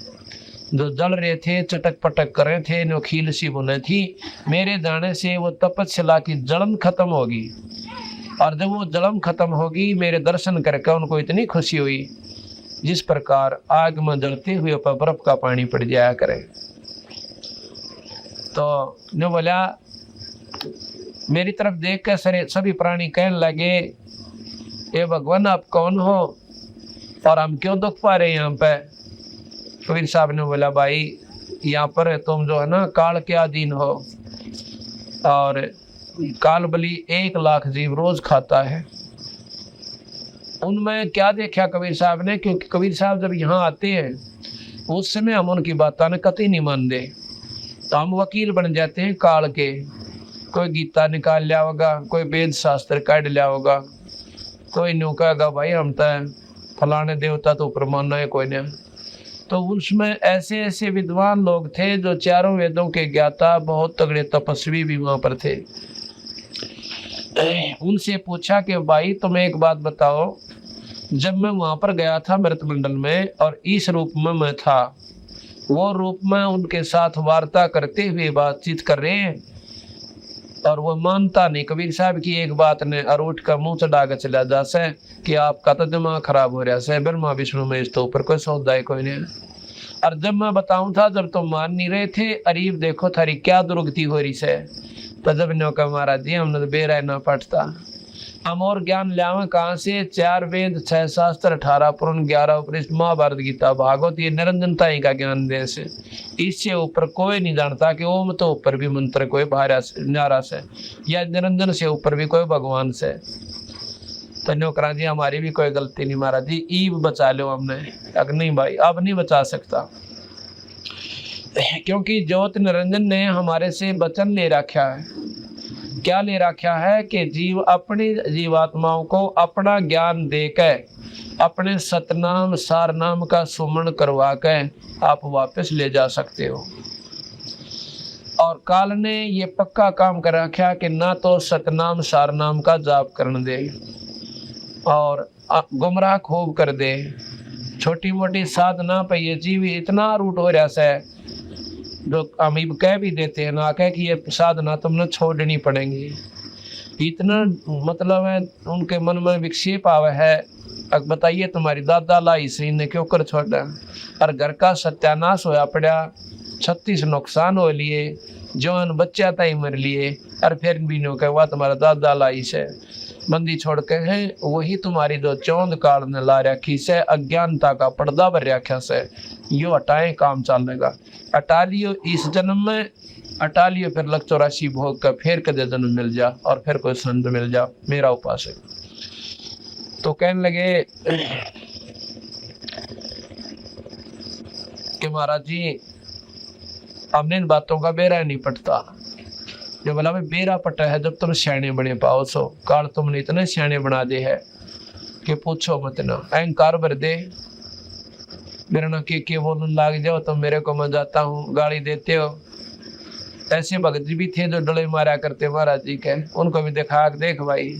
जो जल रहे थे, चटक पटक कर रहे थे, नो खील सी बुने थी, मेरे जाने से वो तपस्या की जलन खत्म होगी। और जब वो जलन खत्म होगी, मेरे दर्शन करके उनको इतनी खुशी हुई जिस प्रकार आग में जलते हुए पर बर्फ का पानी पड़ जाया करे। तो ने बोला, मेरी तरफ देख कर सभी प्राणी कहने लगे, ये भगवान आप कौन हो और हम क्यों दुख पा रहे हैं यहाँ पे? कबीर साहब ने बोला, भाई यहाँ पर तुम जो है ना काल के अधीन हो, और काल बलि 1 लाख जीव रोज खाता है। उनमें क्या देखा कबीर साहब ने, क्योंकि कबीर साहब जब यहाँ आते हैं उस समय हम उनकी बातों ने कतई नहीं मानते, तो हम वकील बन जाते हैं काल के। कोई गीता निकाल लिया होगा, कोई वेद शास्त्र काट लिया होगा, कोई न्यू कहेगा भाई हम तो फलाने देवता तो ऊपर मानना है कोई ने। तो उसमें ऐसे ऐसे विद्वान लोग थे जो चारों वेदों के ज्ञाता, बहुत तगड़े तपस्वी भी वहां पर थे। उनसे पूछा कि भाई तुम एक बात बताओ, जब मैं वहां पर गया था मृत मंडल में और इस रूप में मैं था, वो रूप में उनके साथ वार्ता करते हुए बातचीत कर रहे हैं और वो मानता नहीं। कबीर साहब की एक बात ने और उठ कर मुंह चढ़ा के चला जा से कि आपका तो दिमाग खराब हो रहा है, ब्रह्मा विष्णु में इस तो ऊपर कोई सौदा है कोई नहीं। और जब मैं बताऊं था, जब तुम मान नहीं रहे थे, अरीब देखो थारी क्या दुर्गति हो रही से, तो जब नो का महाराज जी हमने तो बेरा ना पढ़ता, हम और ज्ञान लियावे कहाँ से? 4 वेद 6 शास्त्र 18 पुराण 11 उपनिषद महाभारत गीता भागवत, ये निरंजनता ही का ज्ञान दे से। इससे ऊपर कोई नहीं जानता कि ओम तो ऊपर भी मंत्र कोई बाहर न्यारा से, या निरंजन से ऊपर भी कोई भगवान से। तो नौकरा जी हमारी भी कोई गलती नहीं महाराज जी, ईब बचा लो हमने। अगर नहीं भाई अब नहीं बचा सकता, क्योंकि ज्योत निरंजन ने हमारे से वचन ले रखा है। क्या ले रखा है कि जीव अपनी जीवात्माओं को अपना ज्ञान देकर अपने सतनाम सार नाम का सुमरण करवा के आप वापस ले जा सकते हो। और काल ने ये पक्का काम कर रखा कि ना तो सतनाम सार नाम का जाप करने दे और गुमराह खूब कर दे। छोटी मोटी साधना पे ये जीव इतना रूट हो रहा है, जो हम कह भी देते हैं ना कह कि ये साधना तुमने छोड़नी पड़ेगी, इतना मतलब है उनके मन में विक्षेप आवे है। अब बताइए तुम्हारी दादा लाई श्री ने क्यों कर छोड़ा, और घर का सत्यानाश होया पड़ा, 36 नुकसान हो लिए, जवान बच्चा तय मर लिए, और फिर भी नो कह तुम्हारा दादा लाई से। बंदी छोड़ के है वही तुम्हारी जो चौंद काल ने ला रखी से अज्ञानता का पर्दा भर रखा से यो हटाए काम चलेगा। हटा लियो इस जन्म में, हटा लियो फिर लग 84 भोग का, फिर कदे जन्म मिल जा और फिर कोई संत मिल जा मेरा उपासक। तो कहने लगे कि महाराज जी हमने इन बातों का बेरा नहीं पटता। जो बोला भाई बेरा पटा है जब तुम सियाने बने पाओ सो, काल तुमने इतने सियाने बना दे है कि पूछो मत ना। अहंकार भर दे मेरा ना के बोलने लाग जाओ तो मेरे को मैं जाता हूँ, गाली देते हो। ऐसे भगत जी भी थे जो डले मारा करते महाराज जी के, उनको भी देखा देख भाई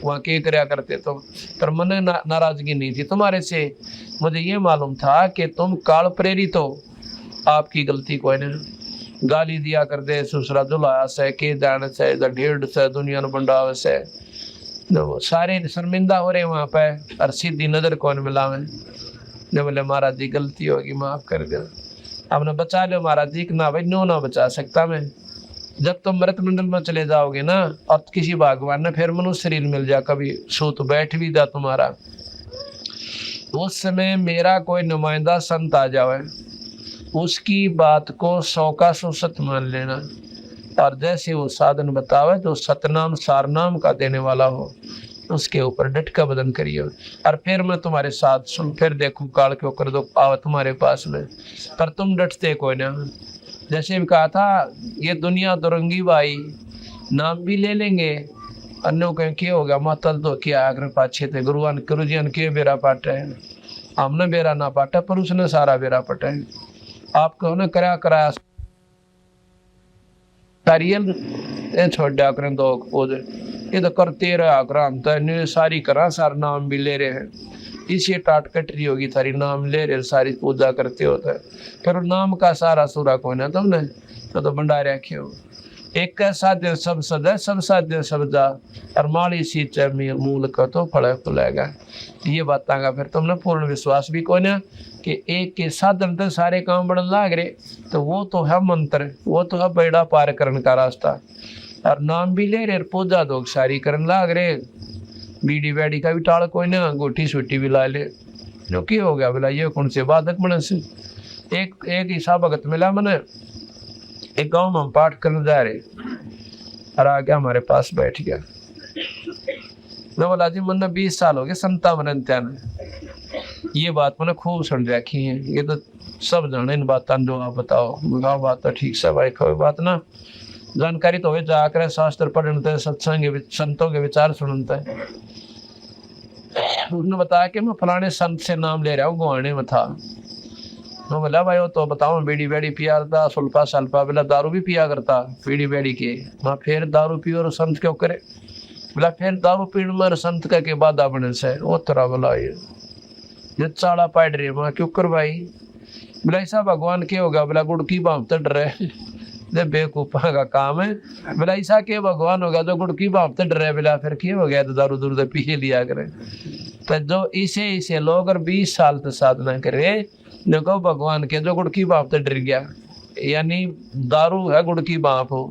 वहाँ के करया करते तुम, पर मन नाराजगी नहीं थी तुम्हारे से। मुझे ये मालूम था कि तुम काल प्रेरित हो, आपकी गलती कोई नहीं। गाली दिया कर दे सुसरा दुलाया से के जान से ढेड़ से दुनिया में बंडाव से, तो सारे शर्मिंदा हो रहे वहाँ पे और सीधी नजर कौन मिलावे। जो बोले महाराज जी गलती होगी माफ कर दो, आपने बचा लो महाराज जी। ना भाई नो ना बचा सकता मैं। जब तुम मृत मंडल में चले जाओगे ना और किसी भगवान ने फिर मनुष्य शरीर मिल जा, कभी सूत बैठ भी जा तुम्हारा, उस समय मेरा कोई नुमाइंदा संत आ जावे, उसकी बात को 100 का 100 सत्य मान लेना। और जैसे वो साधन बतावे तो सतनाम सारनाम का देने वाला हो, उसके ऊपर डट का बदन करिए। और फिर मैं तुम्हारे साथ सुन, फिर देखूं काल क्यों कर दो आवा तुम्हारे पास में, पर तुम डटते कोई ना। जैसे भी कहा था ये दुनिया दुरंगी भाई, नाम भी ले लेंगे अन्यों कहें क्या होगा मातल तो क्या आग्रह पाछे थे गुरु जी ने के बेरा पाटे, हमने बेरा ना पाटा पर उसने सारा बेरा पटा है। आपको ने कराया तारियल छोड़ दिया करें दो पोज, ये तो करते रहा कराम तो सारी करा सारा नाम भी ले रहे हैं। इसी टाट कटरी होगी थारी नाम ले रहे सारी पूजा करते होता है, फिर नाम का सारा सूरा कौन है तुमने तो भंडारे रखे हो। एक साध्य सब सदा सब साध्य सब जा और माली सींचे मूल का तो फल फुलेगा। ये बात का फिर तुमने पूर्ण विश्वास भी कौन है कि एक के साधन तो सारे काम बढ़ने लाग रहे, तो वो तो है मंत्र, वो तो है बेड़ा पार करने का रास्ता। और नाम भी ले रहे पूजा दो सारी करने लाग रहे, बीड़ी बैड़ी का भी टाल कोई ना, गोटी सूटी भी ला ले। जो की हो गया बोला ये कौन से बाधक बने से। एक ईसा भगत मिला मैंने, एक गांव में हम पाठ करने जा रहे और आ गया हमारे पास बैठ गया। मैं बोला जी मैंने 20 साल हो गए संता मन त्यान, ये बात मैंने खूब सुन रखी है, ये तो सब जाने इन बात जो आप बताओ। गाँव बात तो ठीक से भाई कोई बात ना जानकारी तो हो जाकर शास्त्र पढ़ते सत्संग संतों के विचार सुनते। उसने बताया कि मैं फलाने संत से नाम ले रहा हूँ, गुआने में था। मैं बोला भाई वो तो बताओ बीड़ी बैड़ी पिया करता, सुल्फा सल्फा, बोला दारू भी पिया करता बीड़ी बैड़ी के। मैं फिर दारू पियो और संत क्यों करे, बोला फिर दारू पीने में संत का के बाधा बने से वो तरह बोला ये चाड़ा पाड़ रही मैं क्यों कर भाई। बोला ऐसा भगवान क्या होगा, बोला गुड़ की बाम तड़ रहे बेवकूफा का काम है। बोला ऐसा के भगवान होगा जो गुड़ की बाप तो डरे, बोला फिर क्या हो गया तो दारू दूर पी लिया करे। तो जो इसे लोग और 20 साल तक साधना करे देखो भगवान के जो गुड़ की बाप तो डर गया, यानी दारू है गुड़ की बाप हो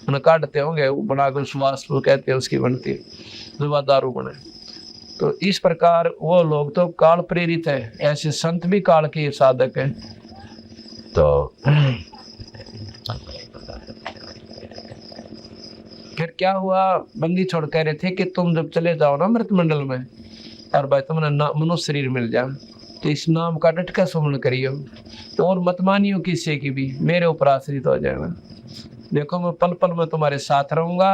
उन्हें काटते होंगे बनाकर श्वास कहते हैं उसकी बनती जो वह दारू बने। तो इस प्रकार वो लोग तो काल प्रेरित है, ऐसे संत भी काल के साधक हैं। तो फिर क्या हुआ, बंदी छोड़ कह रहे थे कि तुम जब चले जाओ ना मृत मंडल में और भाई तुम्हें मनुष्य शरीर मिल जाए तो इस नाम का डट का सुमरण करियो, तो और मत मानियो किसी की भी, मेरे ऊपर आश्रित हो जाएगा। देखो मैं पल पल में तुम्हारे साथ रहूंगा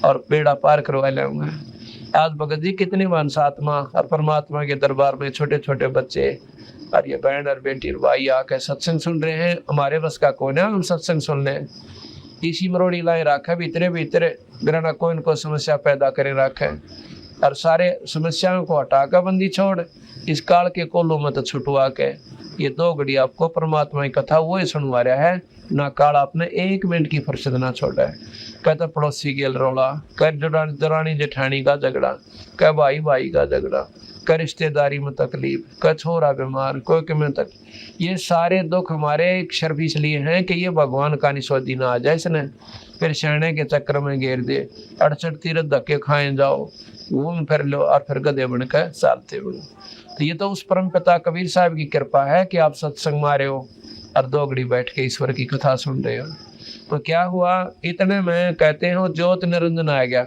और बेड़ा पार करवा लाऊंगा। आज भगत जी कितने मानस आत्मा और परमात्मा के दरबार में छोटे छोटे बच्चे और ये बहन और बेटी और भाई आके सत्संग सुन रहे हैं। हमारे बस का कौन है हम सत्संग सुन ले, इसी मरोड़ी लाए रखा भीतरे भीतरे बिना कोई इनको समस्या पैदा करे रखे और सारे समस्याओं को हटाकर बंदी छोड़ इस काल के कोलों में तो छुटवा के ये 2 घड़ी आपको परमात्मा की कथा वो ही सुनवा रहा है ना। काल आपने 1 मिनट की फुर्सत ना छोड़ा है। कहता पड़ोसी गेल रोला, कह दरानी जेठानी का झगड़ा, कह भाई भाई का झगड़ा, कह रिश्तेदारी में तकलीफ, कह छोरा बीमार, कोई कि में तक। ये सारे दुख हमारे सिर्फ इसलिए हैं कि ये भगवान का निस्वादी ना आ जाए इसने, फिर शहने के चक्कर में घेर दे, 68 तीरथ धक्के खाए जाओ, घूम फिर लो और फिर गधे बनकर चालते बनो। तो ये तो उस परम पिता कबीर साहब की कृपा है कि आप सत्संग में आ रहे हो और 2 घड़ी बैठ के ईश्वर की कथा सुन रहे हो। तो क्या हुआ, इतने में कहते हो ज्योत निरंजन आ गया।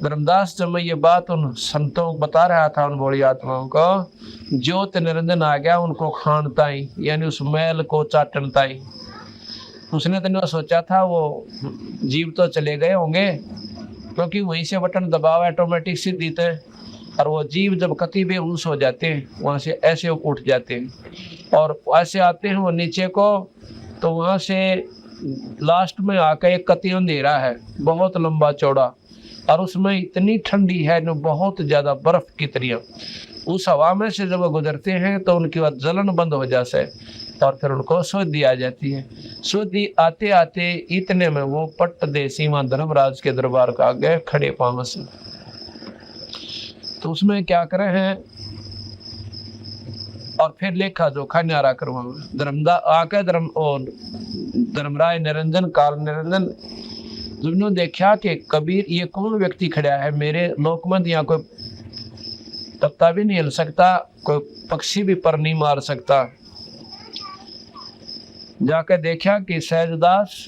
धर्मदास जब मैं ये बात उन संतों को बता रहा था, उन बड़ी आत्माओं को, ज्योत निरंजन आ गया उनको खानता ही, यानी उस मैल को चाटनता ही। उसने तो सोचा था वो जीव तो चले गए होंगे, क्योंकि वहीं से बटन दबाव ऑटोमेटिक सीधी थे, और वो जीव जब कति बेहोश हो जाते हैं वहाँ से ऐसे उठ जाते हैं और ऐसे आते हैं वो नीचे को, तो वहाँ से लास्ट में आकर एक कति अंधेरा है बहुत लंबा चौड़ा, और उसमें इतनी ठंडी है जो बहुत ज़्यादा बर्फ की तरह। उस हवा में से जब वो गुजरते हैं तो उनकी वह जलन बंद हो जाता है और फिर उनको शुद्धि आ जाती है। शुद्धि आते आते इतने में वो पट्ट देसी वहाँ धर्मराज के दरबार का आगे खड़े पाँव से। तो उसमें क्या करे हैं, और फिर लेखा जोखा न्यारा करवाओ। धर्मराय निरंजन काल निरंजन जिन्होंने देखा कि कबीर ये कौन व्यक्ति खड़ा है मेरे लोकमंद, यहाँ कोई तख्ता भी नहीं हिल सकता, कोई पक्षी भी पर नहीं मार सकता। जाकर देखा कि सहजदास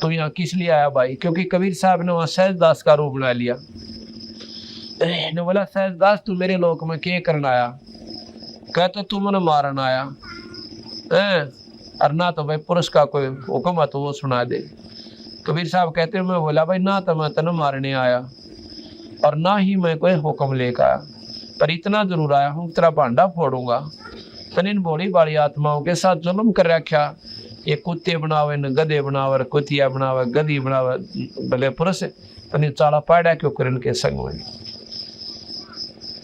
तो यहाँ किस लिए आया भाई, क्योंकि कबीर साहब ने वहाँ सहजदास का रूप बना लिया। ने बोला सहजदास तू मेरे लोक में क्या करना आया? कहते तू मैंने मारन आया, और ना तो भाई पुरुष का कोई हुक्म है तो वो सुना दे। कबीर साहब कहते मैं बोला भाई ना तो मैं तेन मारने आया और ना ही मैं कोई हुक्म लेकर आया, पर इतना जरूर आया हूँ तेरा भांडा फोड़ूंगा। तन इन भोली बाली आत्माओं के साथ जुल्म कर रखा, ये कुत्ते बनावे न गधे बनावे, कुतिया बनावे गधी बनावे, भले पुरुष तन चाला पाड़ा क्यों कर इनके संग में।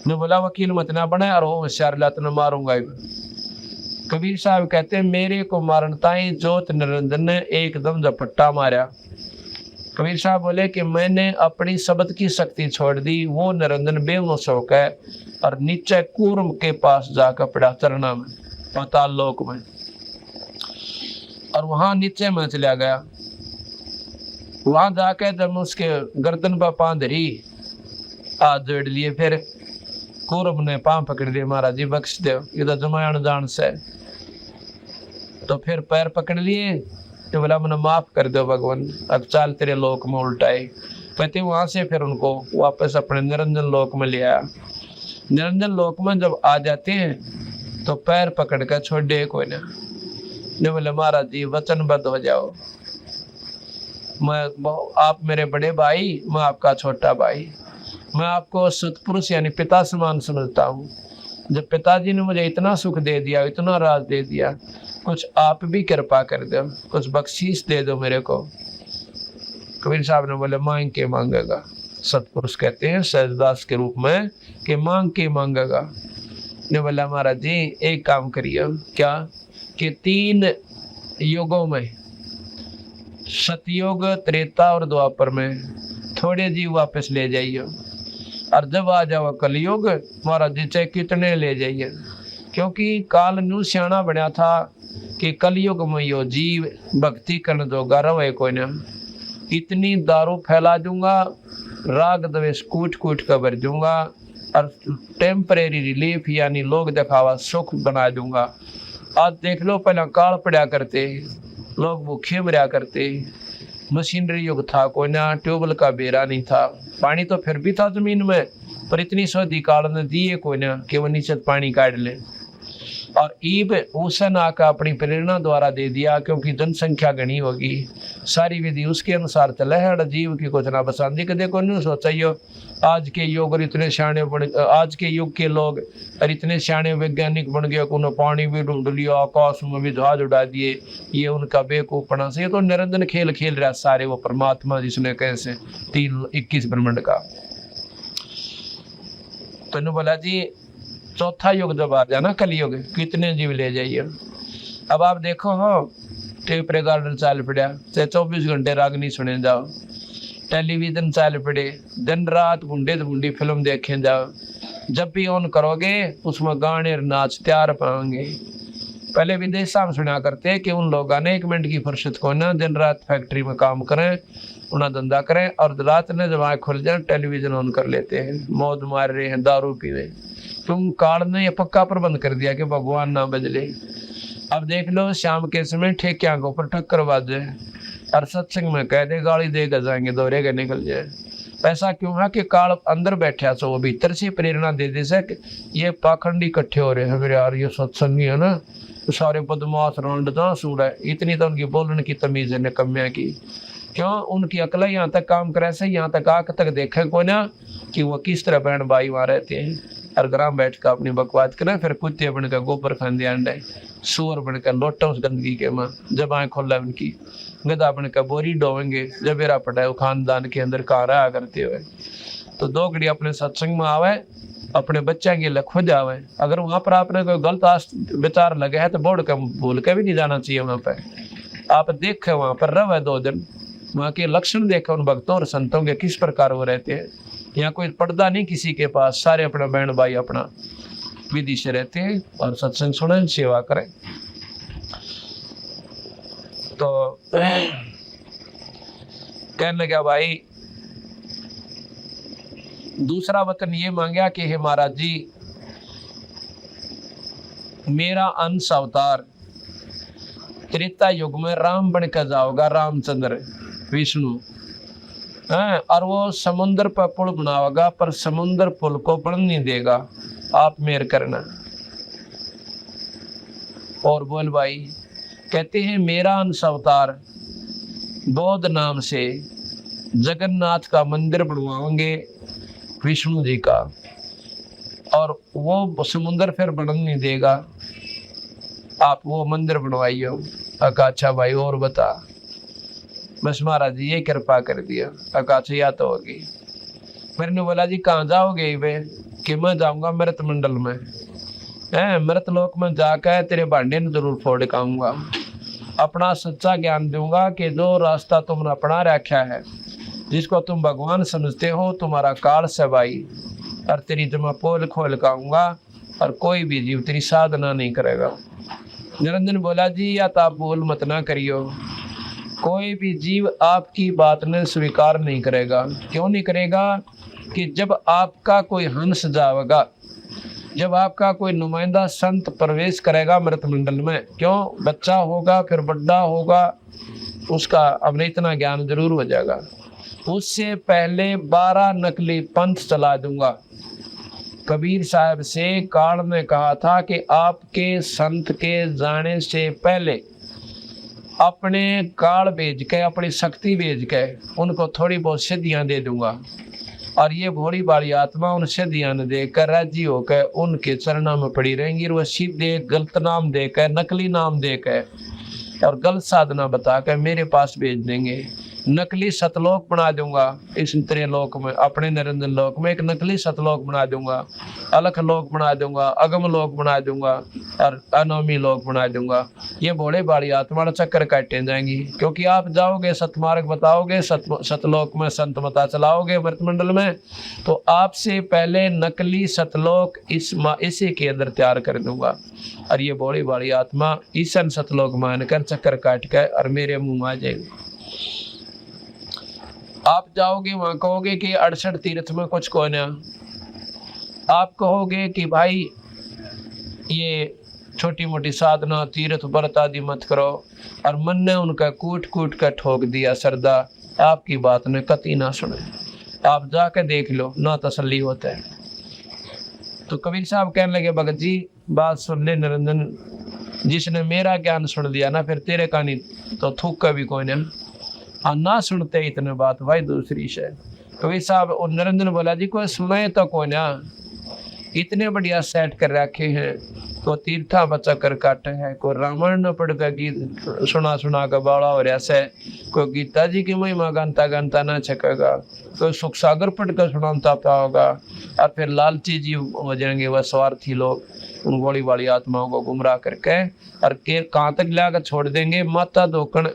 ने बोला वकील मत ना बने और वो होशियार ला तो मारूंगा। कबीर साहब कहते हैं मेरे को मारन ताई ज्योत निरंजन ने एकदम झपट्टा मारा। कबीर साहब बोले कि मैंने अपनी शब्द की शक्ति छोड़ दी, वो निरंजन बेहोश होकर और नीचे कूर्म के पास जाकर पड़ा चरना में, पाताल लोक में, और वहां नीचे में चला गया। वहां जाकर जब उसके गर्दन पर पांव धरी, हाथ जोड़ लिए, फिर कूर्म ने पांव पकड़ दिए, महाराज जी बख्श दो, ये तो जमायण जान से। तो फिर पैर पकड़ लिए, तो बोला मैंने माफ कर दो भगवान, अब चाल तेरे लोक में उल्टाए। कहते वहां से फिर उनको वापस अपने निरंजन लोक में ले आया। निरंजन लोक में जब आ जाते हैं तो पैर पकड़ कर छोड़ दे कोई ना। बोले महाराज जी वचनबद्ध हो जाओ, आप मेरे बड़े भाई, मैं आपका छोटा भाई, मैं आपको सतपुरुष यानी पिता समान समझता हूँ। जब पिताजी ने मुझे इतना सुख दे दिया, इतना राज दे दिया, कुछ आप भी कृपा कर दो, कुछ बख्शीश दे दो मेरे को। कबीर साहब ने बोले मांग के मांगेगा। सतपुरुष कहते हैं सहजदास के रूप में कि मांग के मांगेगा। ने बोला महाराज जी एक काम करिए, क्या कि 3 युगों में, सतयुग, त्रेता और द्वापर में थोड़े जीव वापस ले जाइए, और जब आ जाओ कलयुग महाराज जी चाहे कितने ले जाइए, क्योंकि काल न्यू सियाणा बनया था कि कलयुग में यो जीव भक्ति करने जोगा रहे कोई ना। इतनी दारू फैला दूंगा, राग द्वेष कूट कूट कर भर दूंगा, और टेम्परेरी रिलीफ यानी लोग दिखावा सुख बना दूंगा। आज देख लो पहले काल पड़ा करते, लोग भूखे मरा करते, मशीनरी युग था कोई ना, ट्यूबवेल का बेरा नहीं था, पानी तो फिर भी था जमीन में, पर इतनी सदी काल ने दिए कोई ना कि वो नीचे पानी काट ले। और ईब हुसैन आका अपनी प्रेरणा द्वारा दे दिया, क्योंकि जनसंख्या घनी होगी, सारी विधि उसके अनुसार चले है, जीव की कुछ ना बसांदी के देखो नहीं सोचा आज के युग और इतने सियाणे बन, आज के युग के लोग और इतने सियाणे वैज्ञानिक बन गए, उन्होंने पानी भी ढूंढ लिया, आकाश में भी जहाज उड़ा दिए, ये उनका बेवकूफपना से। ये तो निरंजन खेल खेल रहा सारे, वो परमात्मा जिसने कैसे 21 ब्रह्मांड का। तो बोला जी चौथा युग जब आ जाना कलयुग, कितने जीव ले जाइए। अब आप देखो हो टेप रिकॉर्डर चाल पड़ा, चाहे 24 घंटे रागनी सुने जाओ, टेलीविजन चाल पड़े, दिन रात गुंडे तो गुंडी फिल्म देखे जाओ, जब भी ऑन करोगे उसमें गाने और नाच तैयार पाएंगे। पहले विदेश में सुना करते कि उन लोगों ने 1 मिनट की फुर्सत को ना दिन रात फैक्ट्री में काम करें, उन्हें धंधा करें, और रात में जब आँख खुल जाए टेलीविजन ऑन कर लेते हैं, मौज मार रहे हैं, दारू पी रहे। तुम काल ने ये पक्का प्रबंध कर दिया कि भगवान ना बदले। अब देख लो शाम के समय ठेकिया के ऊपर ठक्कर बाजे और सत्संग में कह दे गाली देकर जाएंगे, दौरे के निकल जाए। ऐसा क्यों है कि काल अंदर बैठा सो वो भीतर से प्रेरणा दे दे से ये पाखंडी इकट्ठे हो रहे हैं मेरे यार, ये सत्संगी है ना, तो सारे बदमाश रौंडदा सूर है। इतनी तो उनकी बोलने की तमीज है निकम्या की। क्यों? उनकी अकल यहाँ तक काम करे से, यहाँ तक आंख तक देखे को ना कि वो किस तरह बहन भाई वहाँ रहते हैं, और ग्राम बैठ कर अपनी बकवाद करें, फिर कुत्ते बनकर गोबर खाने अंडे, सूअर बनकर लोटा उस गंदगी के माँ, जब आँख खोला उनकी, गधा बनकर बोरी डोवेंगे, जब मेरा पटा है खानदान के अंदर कहाँ रहा करते हुए। तो 2 घड़ी अपने सत्संग में आवे, अपने बच्चा के लिए खुद आवे। अगर वहाँ पर आपने कोई गलत विचार लगे है तो बोर्ड का भूल के भी नहीं जाना चाहिए। वहाँ पर आप देखे, वहाँ पर रहे 2 दिन, वहाँ के लक्षण देखे उन भक्तों और संतों के किस प्रकार वो रहते हैं। यहाँ कोई पर्दा नहीं किसी के पास, सारे अपना बहन भाई अपना विधि से रहते हैं और सत्संग सुने, सेवा करें। तो कहने लगा भाई, दूसरा वचन ये मांगा कि हे महाराज जी, मेरा अंश अवतार त्रेता युग में राम बनकर जाओगा, रामचंद्र विष्णु, और वो समुद्र पर पुल बनाओगा, पर समुद्र पुल को बन नहीं देगा, आप मेहर करना। और बोल भाई, कहते हैं मेरा अंश अवतार बौद्ध नाम से जगन्नाथ का मंदिर बनवाएंगे विष्णु जी का, और वो समुद्र फिर बन नहीं देगा, आप वो मंदिर बनवाइए। अच्छा भाई और बता। बस महाराज जी ये कृपा कर दिया। अच्छा या तो होगी। मैंने बोला जी कहाँ जाओगे वे? कि मैं जाऊंगा मृत मंडल में, मृत लोक में जाकर तेरे भांडे ने जरूर फोड़ खाऊंगा, अपना सच्चा ज्ञान दूंगा कि जो रास्ता तुमने अपना रखा है, जिसको तुम भगवान समझते हो, तुम्हारा काल से भाई, और तेरी जमा पोल खोल खाऊंगा, और कोई भी जीव तेरी साधना नहीं करेगा। निरंजन बोला जी या तो आप बोल मत ना करियो, कोई भी जीव आपकी बात ने स्वीकार नहीं करेगा। क्यों नहीं करेगा? कि जब आपका कोई हंस जाएगा, जब आपका कोई नुमाइंदा संत प्रवेश करेगा मृत मंडल में, क्यों? बच्चा होगा फिर बड़ा होगा, उसका अपने इतना ज्ञान जरूर हो जाएगा। उससे पहले 12 नकली पंथ चला दूंगा। कबीर साहब से काल ने कहा था कि आपके संत के जाने से पहले अपने काल भेज के, अपनी शक्ति भेज के उनको थोड़ी बहुत सिद्धियां दे दूंगा, और ये भोली बाली आत्मा उन सिद्धियां न देकर राजी होकर उनके चरणों में पड़ी रहेंगी। और वह सीधे गलत नाम देकर, नकली नाम देकर और गलत साधना बताकर मेरे पास भेज देंगे। नकली सतलोक बना दूंगा इस त्रिलोक में, अपने निरंजन लोक में एक नकली सतलोक बना दूंगा, अलख लोक बना दूंगा, अगम लोक बना दूंगा, और अनोमी लोक बना दूंगा। ये भोले बाड़ी आत्मा चक्कर काटे जाएंगी, क्योंकि आप जाओगे सतमार्ग बताओगे, सतलोक में संत मता चलाओगे मृतमंडल में, तो आपसे पहले नकली सतलोक इसी के अंदर तैयार कर दूंगा, और ये भोली बाड़ी आत्मा ईसन सतलोक मानकर चक्कर काट कर और मेरे मुंह आ जाएगी। आप जाओगे वहां कहोगे कि 68 तीर्थ में कुछ को ना, आप कहोगे कि भाई ये छोटी मोटी साधना तीर्थ व्रत आदि मत करो, और मन ने उनका कूट कूट कर ठोक दिया श्रद्धा, आपकी बात ने कतई ना सुने। आप जाके देख लो, ना तसल्ली होता है। तो कबीर साहब कहने लगे, भगत जी बात सुन ले निरंजन, जिसने मेरा ज्ञान सुन लिया ना, फिर तेरे का नहीं तो थूक का भी कोई ना, ना सुनते इतने बात भाई दूसरी शे। कबीर साहब और निरंजन बोला जी कोई सुने तो कोई ना, इतने बढ़िया सेट कर रखे हैं, को तीर्था बचा कर काटे है, को रामायण न पढ़ कर गीत सुना सुना कर बाड़ा हो रहा से, कोई गीता जी की महिमा गानता गानता ना छकेगा, कोई सुख सागर पढ़ कर सुनाता पाओगा। और फिर लालची जीव हो जाएंगे वह स्वार्थी लोग, उन गोली वाली आत्माओं को गुमराह करके और के कहाँ तक लाकर छोड़ देंगे, माता धोकन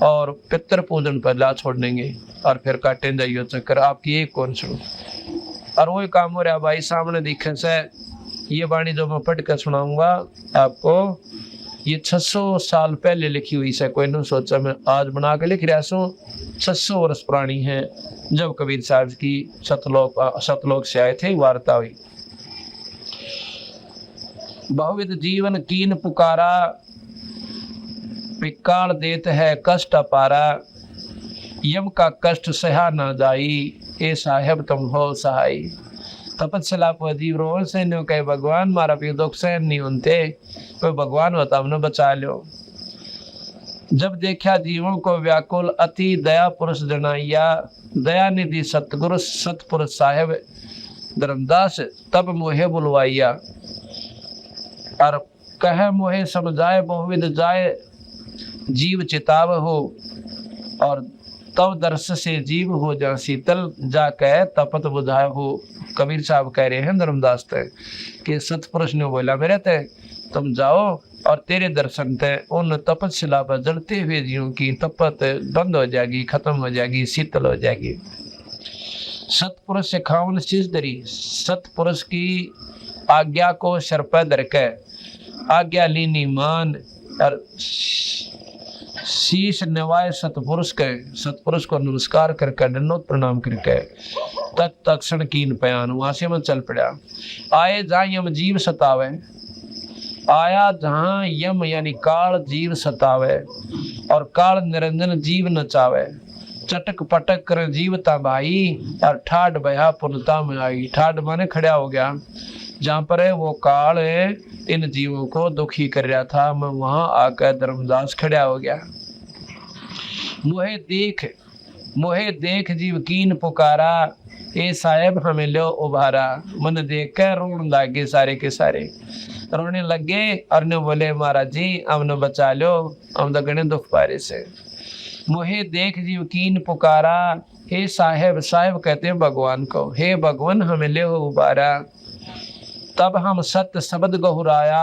और पितर पूजन पर ला छोड़ देंगे और फिर काटे जाइयो चक्कर। आपकी एक कौन सुनो और वही काम हो रहा भाई सामने दिखे से। ये वाणी जो मैं पढ़ कर सुनाऊंगा आपको, ये 600 साल पहले लिखी हुई से, कोई नहीं सोचा मैं आज बना के लिख रहा हूँ। 600 वर्ष पुरानी है, जब कबीर साहब की सतलोक से आए थे वार्ता हुई। बहुविध जीवन कीन पुकारा, विकाल देत है कष्ट अपारा, यम का कष्ट सहा न जाई, ए साहेब तुम हो सहाय। तपस्या पर जीव रोहन से न्यो कहे भगवान मारा भी दुख सहन नहीं होते, कोई भगवान होता हमने बचा लो। जब देखा जीवों को व्याकुल अति दया पुरुष जनाइया, दया निधि सतगुरु सतपुरुष साहेब धर्मदास तब मोहे बुलवाइया। और कह मोहे समझाए बहुविध जाए जीव चिताव हो, और तब दर्श से जीव हो जा शीतल, जा कह तपत बुझाए हो। कबीर साहब कह रहे हैं धर्मदास ते कि सतपुरुष ने बोला मेरे ते तुम जाओ और तेरे दर्शन ते उन तपस्या पर जलते हुए जीवों की तपत बंद हो जाएगी, खत्म हो जाएगी, शीतल हो जाएगी। सतपुरुष से खावन शीश धरी, सतपुरुष की आज्ञा को सर पर धर के आज्ञा लीनी मान और शीश नवाए सतपुरुष के, सतपुरुष को नमस्कार करके दंडोत प्रणाम करके तत्क्षण कीन पयान वहां से मन चल पड़ा। आए जहाँ यम जीव सतावे, आया जहाँ यम यानी काल जीव सतावे और काल निरंजन जीव नचावे। चटक पटक कर जीवता भाई और ठाड बया पुनता में आई। ठाड माने खड़ा हो गया, जहाँ पर है वो काल है इन जीवों को दुखी कर रहा था, मैं वहां आकर धर्मदास खड़ा हो गया। मोहे देख जीव कीन पुकारा, ए साहेब हमें लो उभारा। मन देख कर रोने लगे सारे के सारे, रोने लगे और ने बोले महाराज जी हमने बचा लो, हम तो गणे दुख पारे से। मोहे देख जीव कीन पुकारा, हे साहेब, साहेब कहते हैं भगवान को, हे भगवान हमें ले उबारा। तब हम सत्य शब्द गहुराया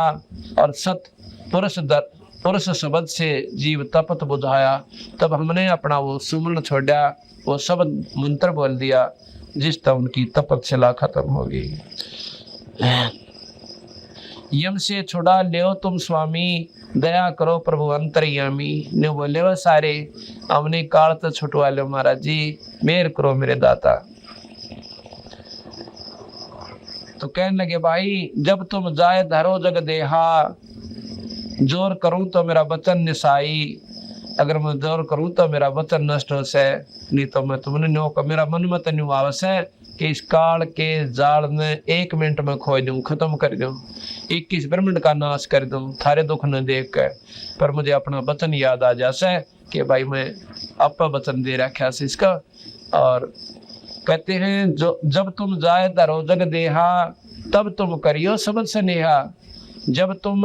और सत्य पुरुष शब्द से जीव तपत बुझाया। तब हमने अपना वो सुमन छोड़ा, वो शब्द मंत्र बोल दिया, जिस तरह उनकी तपस्या खत्म हो गई। यम से छुड़ा ले तुम स्वामी, दया करो प्रभु अंतर्यामी। ने बोले वो सारे हमने काल तो छुटवा लो महाराज जी, मेहर करो मेरे दाता। तो कहने लगे भाई जब तुम जाए धरो जग देहा, जोर करूं तो मेरा वचन निसाई। अगर मैं जोर करूं तो मेरा वचन नष्ट हो से, नहीं तो मैं तुमने नो का मेरा मन मत नहीं आवस है कि इस काल के जाल में 1 मिनट में खोज दूं, खत्म कर दूं, 21 ब्रह्मांड का नाश कर दूं थारे दुख न देख कर। पर मुझे अपना वचन याद आ जासे कि भाई मैं आपका वचन दे रखा से इसका। और कहते हैं जो जब तुम जाए धरो जग देहा, तब तुम करियो सबद स्नेहा। जब तुम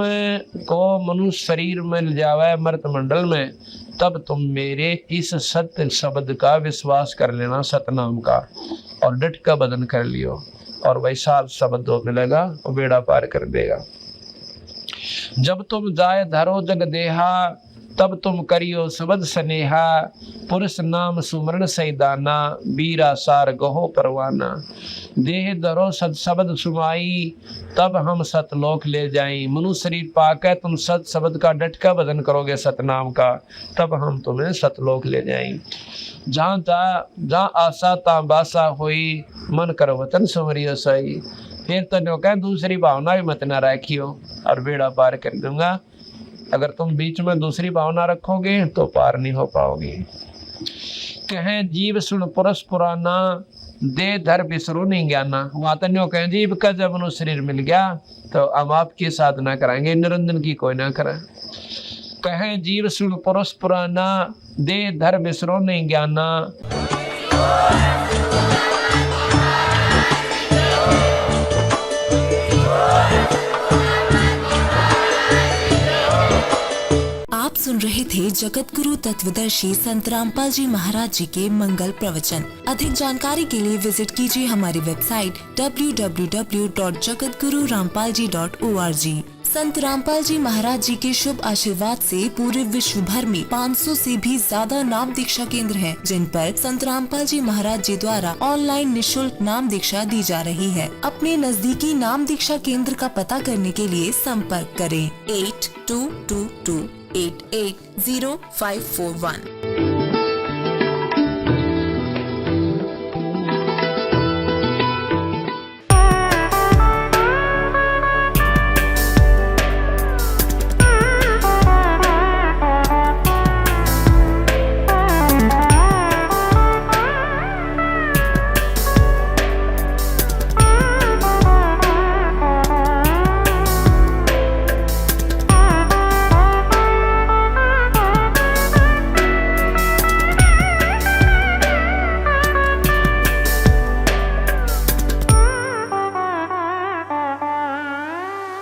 को मनुष्य शरीर मिल जावे मृत मंडल में, तब तुम मेरे इस सत्य शब्द का विश्वास कर लेना, सतनाम का, और डट का बदन कर लियो और वैसा शब्द जो मिलेगा वो बेड़ा पार कर देगा। जब तुम जाए धरो जग देहा, तब तुम करियो सबद स्नेहा। पुरुष नाम सुमरण सैदाना, बीरा सार गहो परवाना। देह धरो सत शब्द सुमाई, तब हम सतलोक ले जाएं। मनुष्य शरीर पाकर तुम सत शब्द का डट का वजन करोगे सतनाम का, तब हम तुम्हें सतलोक ले जाएं। जहाँ आशा ता बासा हुई, मन कर वतन सुमरियो सही। फिर तो नो कह दूसरी भावना भी मत ना रखियो और बेड़ा पार कर दूंगा। अगर तुम बीच में दूसरी भावना रखोगे तो पार नहीं हो पाओगे। कहें जीव सुन पुरुष पुराना, दे धर बिसरो नहीं ज्ञाना। वहां तो न्यो कहें जीव का जब मनुष्य शरीर मिल गया तो हम आपकी साधना कराएंगे, निरंजन की कोई ना करें। कहें जीव सुन पुरुष पुराना, दे धर बिसरो नहीं ज्ञाना। आप सुन रहे थे जगत गुरु तत्वदर्शी संत रामपाल जी महाराज जी के मंगल प्रवचन। अधिक जानकारी के लिए विजिट कीजिए हमारी वेबसाइट www.jagatgururampalji.org। संत रामपाल जी महाराज जी के शुभ आशीर्वाद से पूरे विश्व भर में 500 से भी ज्यादा नाम दीक्षा केंद्र हैं, जिन पर संत रामपाल जी महाराज जी द्वारा ऑनलाइन निशुल्क नाम दीक्षा दी जा रही है। अपने नजदीकी नाम दीक्षा केंद्र का पता करने के लिए संपर्क करें 8222880541।